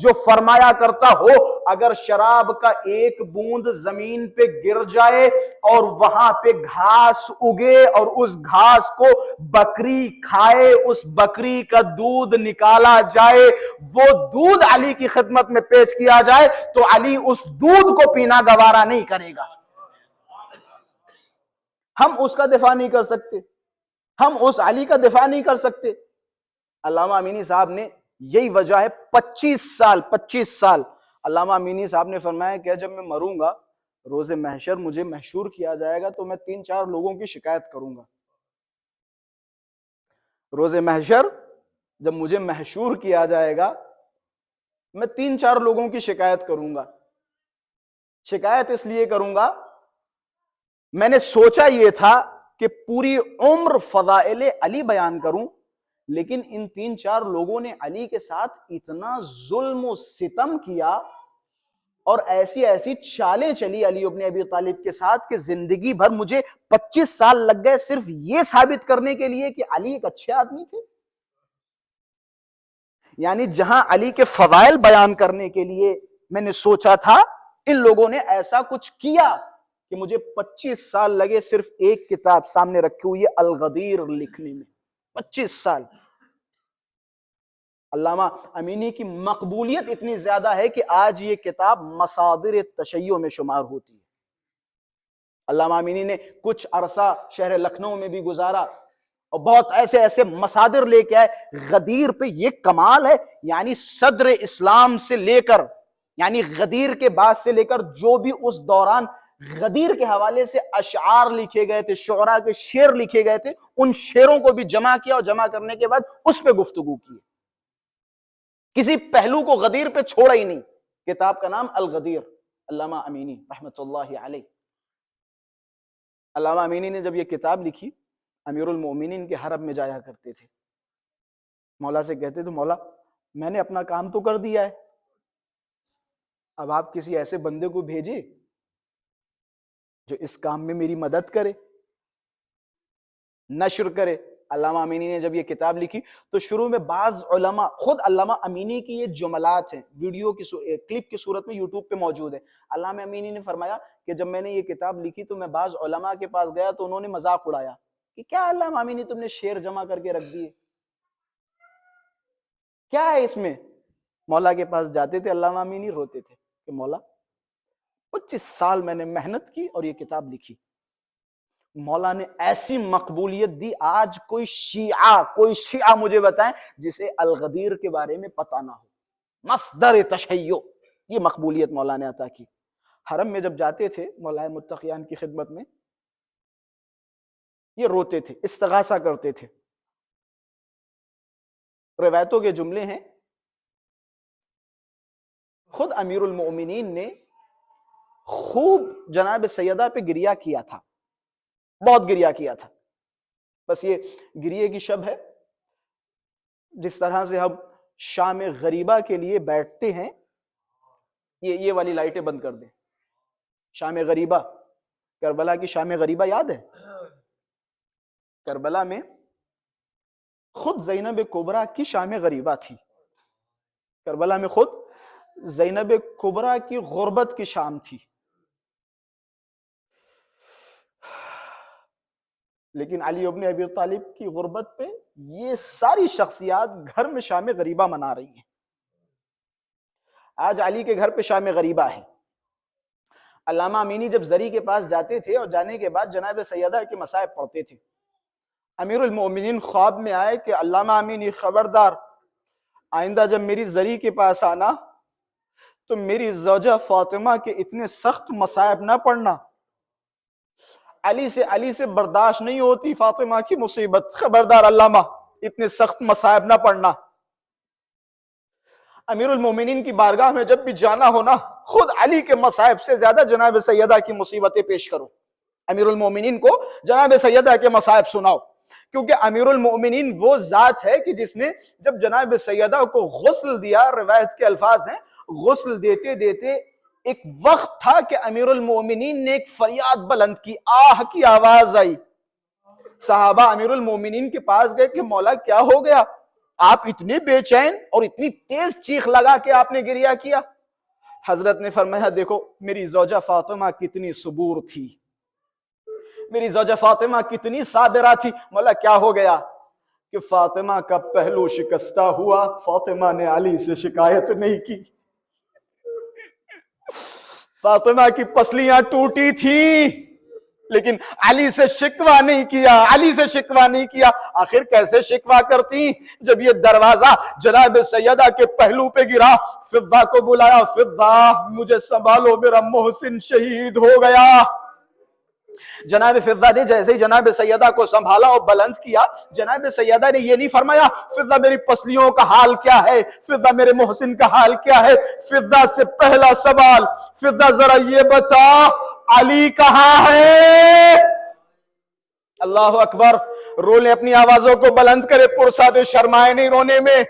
جو فرمایا کرتا ہو اگر شراب کا ایک بوند زمین پہ گر جائے اور وہاں پہ گھاس اگے اور اس گھاس کو بکری کھائے، اس بکری کا دودھ نکالا جائے، وہ دودھ علی کی خدمت میں پیش کیا جائے تو علی اس دودھ کو پینا گوارا نہیں کرے گا۔ ہم اس کا دفاع نہیں کر سکتے، ہم اس علی کا دفاع نہیں کر سکتے۔ علامہ امینی صاحب نے یہی وجہ ہے 25 سال علامہ امینی صاحب نے فرمایا کہ جب میں مروں گا روز محشر مجھے محشور کیا جائے گا تو میں 3-4 لوگوں کی شکایت کروں گا۔ روز محشر جب مجھے محشور کیا جائے گا میں 3-4 لوگوں کی شکایت کروں گا۔ شکایت اس لیے کروں گا، میں نے سوچا یہ تھا کہ پوری عمر فضائل علی بیان کروں، لیکن ان 3-4 لوگوں نے علی کے ساتھ اتنا ظلم و ستم کیا اور ایسی چالیں چلی علی ابن ابی طالب کے ساتھ کہ زندگی بھر مجھے 25 سال لگ گئے صرف یہ ثابت کرنے کے لیے کہ علی ایک اچھے آدمی تھے۔ یعنی جہاں علی کے فضائل بیان کرنے کے لیے میں نے سوچا تھا، ان لوگوں نے ایسا کچھ کیا کہ مجھے 25 سال لگے صرف ایک کتاب سامنے رکھی ہوئی ہے الغدیر لکھنے میں، 25 سال۔ علامہ امینی کی مقبولیت اتنی زیادہ ہے کہ آج یہ کتاب مصادر تشیع میں شمار ہوتی ہے۔ علامہ امینی نے کچھ عرصہ شہر لکھنؤ میں بھی گزارا اور بہت ایسے مصادر لے کے آئے۔ غدیر پہ یہ کمال ہے، یعنی صدر اسلام سے لے کر، یعنی غدیر کے بعد سے لے کر جو بھی اس دوران غدیر کے حوالے سے اشعار لکھے گئے تھے، شعراء کے شعر لکھے گئے تھے، ان شعروں کو بھی جمع کیا اور جمع کرنے کے بعد اس پہ گفتگو کی۔ کسی پہلو کو غدیر پہ چھوڑا ہی نہیں۔ کتاب کا نام الغدیر، علامہ امینی رحمۃ اللہ علیہ۔ علامہ امینی نے جب یہ کتاب لکھی، امیر المؤمنین کے حرم میں جایا کرتے تھے، مولا سے کہتے تھے مولا میں نے اپنا کام تو کر دیا ہے، اب آپ کسی ایسے بندے کو بھیجے جو اس کام میں میری مدد کرے، نشر کرے۔ علامہ امینی نے جب یہ کتاب لکھی تو شروع میں بعض علماء، خود علامہ امینی کی یہ جملات ہیں، ویڈیو کی کلپ کی صورت میں یوٹیوب پہ موجود ہے۔ علامہ امینی نے فرمایا کہ جب میں نے یہ کتاب لکھی تو میں بعض علماء کے پاس گیا تو انہوں نے مذاق اڑایا کہ کیا علامہ امینی تم نے شعر جمع کر کے رکھ دیے، کیا ہے اس میں؟ مولا کے پاس جاتے تھے، علامہ امینی روتے تھے کہ مولا 25 سال میں نے محنت کی اور یہ کتاب لکھی۔ مولا نے ایسی مقبولیت دی، آج کوئی شیعہ مجھے بتائیں جسے الغدیر کے بارے میں پتہ نہ ہو۔ مصدر تشیع، یہ مقبولیت مولا نے عطا کی۔ حرم میں جب جاتے تھے مولا متقیان کی خدمت میں، یہ روتے تھے، استغاثہ کرتے تھے۔ روایتوں کے جملے ہیں، خود امیر المؤمنین نے خوب جناب سیدہ پہ گریہ کیا تھا، بہت گریہ کیا تھا۔ بس یہ گریے کی شب ہے، جس طرح سے ہم شام غریبہ کے لیے بیٹھتے ہیں، یہ والی لائٹیں بند کر دیں۔ شام غریبہ، کربلا کی شام غریبہ یاد ہے؟ کربلا میں خود زینب کبریٰ کی شام غریبہ تھی۔ کربلا میں خود زینب کبریٰ کی غربت کی شام تھی، لیکن علی ابن ابی طالب کی غربت پہ یہ ساری شخصیات گھر میں شام غریبہ منا رہی ہیں۔ آج علی کے گھر پہ شام غریبہ ہے. علامہ امینی جب زری کے پاس جاتے تھے اور جانے کے بعد جناب سیدہ کے مصائب پڑھتے تھے، امیر المومنین خواب میں آئے کہ علامہ امینی خبردار، آئندہ جب میری زری کے پاس آنا تو میری زوجہ فاطمہ کے اتنے سخت مصائب نہ پڑھنا، علی سے برداشت نہیں ہوتی فاطمہ کی مصیبت، خبردار علامہ اتنے سخت مصائب نہ پڑھنا. امیر المومنین کی بارگاہ میں جب بھی جانا ہونا خود علی کے مصائب سے زیادہ جناب سیدہ کی مصیبتیں پیش کرو، امیر المومنین کو جناب سیدہ کے مصائب سناؤ، کیونکہ امیر المومنین وہ ذات ہے کہ جس نے جب جناب سیدہ کو غسل دیا، روایت کے الفاظ ہیں غسل دیتے دیتے ایک وقت تھا کہ امیر المومنین نے ایک فریاد بلند کی، آہ کی آواز آئی. صحابہ امیر المومنین کے پاس گئے کہ مولا کیا ہو گیا، آپ اتنے بے چین اور اتنی تیز چیخ لگا کے آپ نے گریہ کیا؟ حضرت نے فرمایا دیکھو میری زوجہ فاطمہ کتنی صبور تھی، میری زوجہ فاطمہ کتنی صابرہ تھی. مولا کیا ہو گیا؟ کہ فاطمہ کا پہلو شکستہ ہوا، فاطمہ نے علی سے شکایت نہیں کی، فاطمہ کی پسلیاں ٹوٹی تھی لیکن علی سے شکوہ نہیں کیا، علی سے شکوہ نہیں کیا. آخر کیسے شکوہ کرتی؟ جب یہ دروازہ جناب سیدہ کے پہلو پہ گرا، فضہ کو بلایا، فضہ مجھے سنبھالو میرا محسن شہید ہو گیا. جناب فضہ نے جیسے ہی جناب سیدہ کو سنبھالا اور بلند کیا، جناب سیدہ نے یہ نہیں فرمایا فضہ میری پسلیوں کا حال کیا ہے، فضہ میرے محسن کا حال کیا ہے. فضہ سے پہلا سوال، فضہ ذرا یہ بتا علی کہاں ہے؟ اللہ اکبر. رو لے، اپنی آوازوں کو بلند کرے، پرسا دے، شرمائے نہیں رونے میں.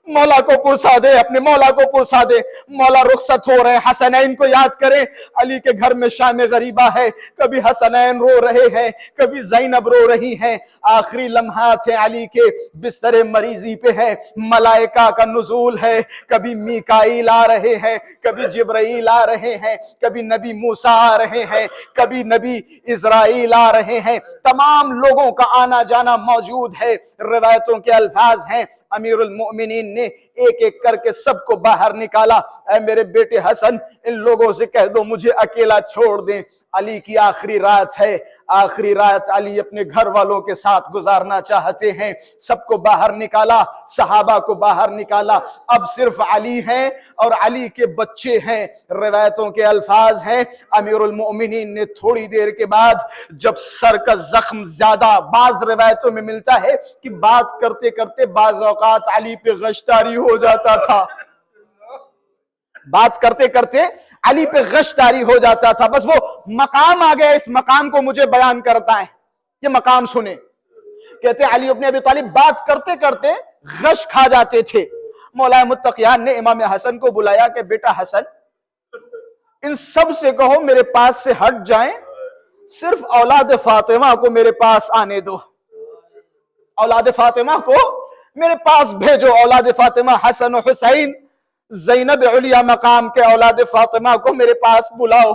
مولا کو پرسا دے، اپنے مولا کو پرسا دے. مولا رخصت ہو رہے، حسنین کو یاد کریں. علی کے گھر میں شام غریبہ ہے، کبھی حسنین رو رہے ہیں، کبھی زینب رو رہی ہیں. آخری لمحات ہیں علی کے، بستر مریضی پہ ہے، ملائکہ کا نزول ہے، کبھی میکائیل آ رہے ہیں، کبھی جبرائیل آ رہے ہیں، کبھی نبی موسیٰ آ رہے ہیں، کبھی نبی اسرائیل آ رہے ہیں. تمام لوگوں کا آنا جانا موجود ہے. روایتوں کے الفاظ ہیں امیر المؤمنین نے ایک ایک کر کے سب کو باہر نکالا. اے میرے بیٹے حسن، ان لوگوں سے کہہ دو مجھے اکیلا چھوڑ دیں. علی کی آخری رات ہے، آخری رات علی اپنے گھر والوں کے ساتھ گزارنا چاہتے ہیں. سب کو باہر نکالا، صحابہ کو باہر نکالا. اب صرف علی ہیں اور علی کے بچے ہیں. روایتوں کے الفاظ ہیں امیر المؤمنین نے تھوڑی دیر کے بعد جب سر کا زخم زیادہ، بعض روایتوں میں ملتا ہے کہ بات کرتے کرتے بعض اوقات علی پہ غشتاری ہو جاتا تھا، بات کرتے کرتے علی پہ غشتاری ہو جاتا تھا. بس وہ مقام آ گیا، اس مقام کو مجھے بیان کرتا ہے. یہ مقام سنیں. کہتے علی ابن ابی طالب بات کرتے کرتے غش کھا جاتے تھے. مولا متقیان نے امام حسن کو بلایا کہ بیٹا حسن، ان سب سے کہو میرے پاس سے ہٹ جائیں، صرف اولاد فاطمہ کو میرے پاس آنے دو، اولاد فاطمہ کو میرے پاس بھیجو. اولاد فاطمہ حسن و حسین، زینب علیہ مقام کے اولاد فاطمہ کو میرے پاس بلاؤ.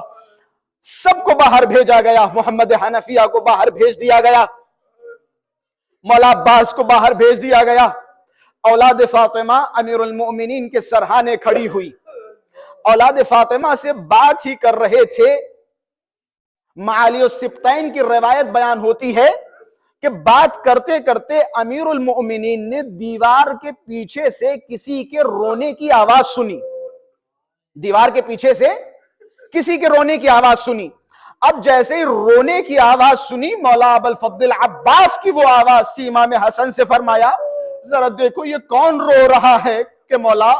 سب کو باہر بھیجا گیا. محمد حنفیہ کو باہر بھیج دیا گیا، مولا عباس کو باہر بھیج دیا گیا. اولاد فاطمہ امیر المؤمنین کے سرہانے کھڑی ہوئی. اولاد فاطمہ سے بات ہی کر رہے تھے. معالی السبتین کی روایت بیان ہوتی ہے کہ بات کرتے کرتے امیر المؤمنین نے دیوار کے پیچھے سے کسی کے رونے کی آواز سنی. دیوار کے پیچھے سے کسی کے رونے کی آواز سنی. اب جیسے ہی رونے کی آواز سنی، مولا ابوالفضل عباس کی وہ آواز تھی. امام حسن سے فرمایا ذرا دیکھو یہ کون رو رہا ہے؟ کہ مولا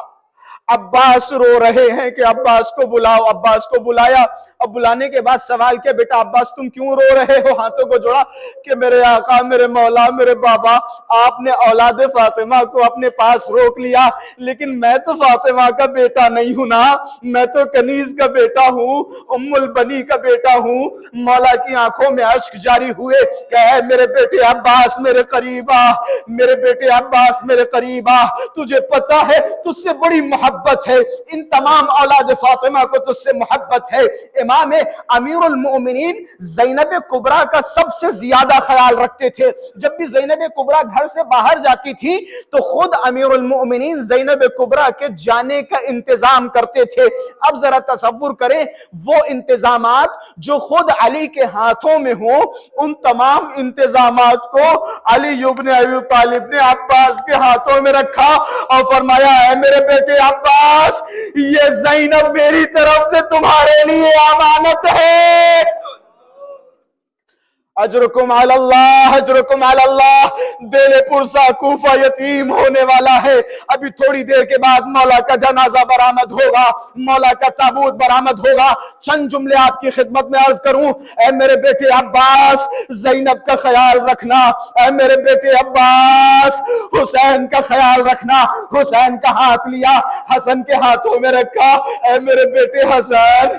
عباس رو رہے ہیں کہ عباس کو بلاؤ. عباس کو بلایا. اب بلانے کے بعد سوال کیا بیٹا عباس تم کیوں رو رہے ہو؟ ہاتھوں کو جوڑا کہ میرے آقا، میرے مولا، میرے بابا، آپ نے اولاد فاطمہ کو اپنے پاس روک لیا، لیکن میں تو فاطمہ کا بیٹا نہیں ہوں نا، میں تو کنیز کا بیٹا ہوں، ام البنی کا بیٹا ہوں. مولا کی آنکھوں میں اشک جاری ہوئے کہ اے میرے بیٹے عباس میرے قریب آ، میرے بیٹے عباس میرے قریب آ. تجھے پتا ہے تجھ سے بڑی محبت ہے، ان تمام اولاد فاطمہ کو تجھ سے محبت ہے. امام امیر المؤمنین زینب کبریٰ کا سب سے زیادہ خیال رکھتے تھے. جب بھی زینب کبریٰ گھر سے باہر جاتی تھی تو خود امیر المؤمنین زینب کبریٰ کے جانے کا انتظام کرتے تھے. اب ذرا تصور کریں وہ انتظامات جو خود علی کے ہاتھوں میں ہوں، ان تمام انتظامات کو علی ابن ابی طالب نے عباس کے ہاتھوں میں رکھا اور فرمایا اے میرے بیٹے عباس، یہ زینب میری طرف سے تمہارے لیے امانت ہے. اجرکم علی اللہ، اجرکم علی اللہ. دل پرسا کوفہ یتیم ہونے والا ہے. ابھی تھوڑی دیر کے بعد مولا کا جنازہ برآمد ہوگا، مولا کا تابوت برآمد ہوگا. چند جملے آپ کی خدمت میں عرض کروں. اے میرے بیٹے عباس، زینب کا خیال رکھنا. اے میرے بیٹے عباس، حسین کا خیال رکھنا. حسین کا ہاتھ لیا، حسن کے ہاتھوں میں رکھا. اے میرے بیٹے حسن،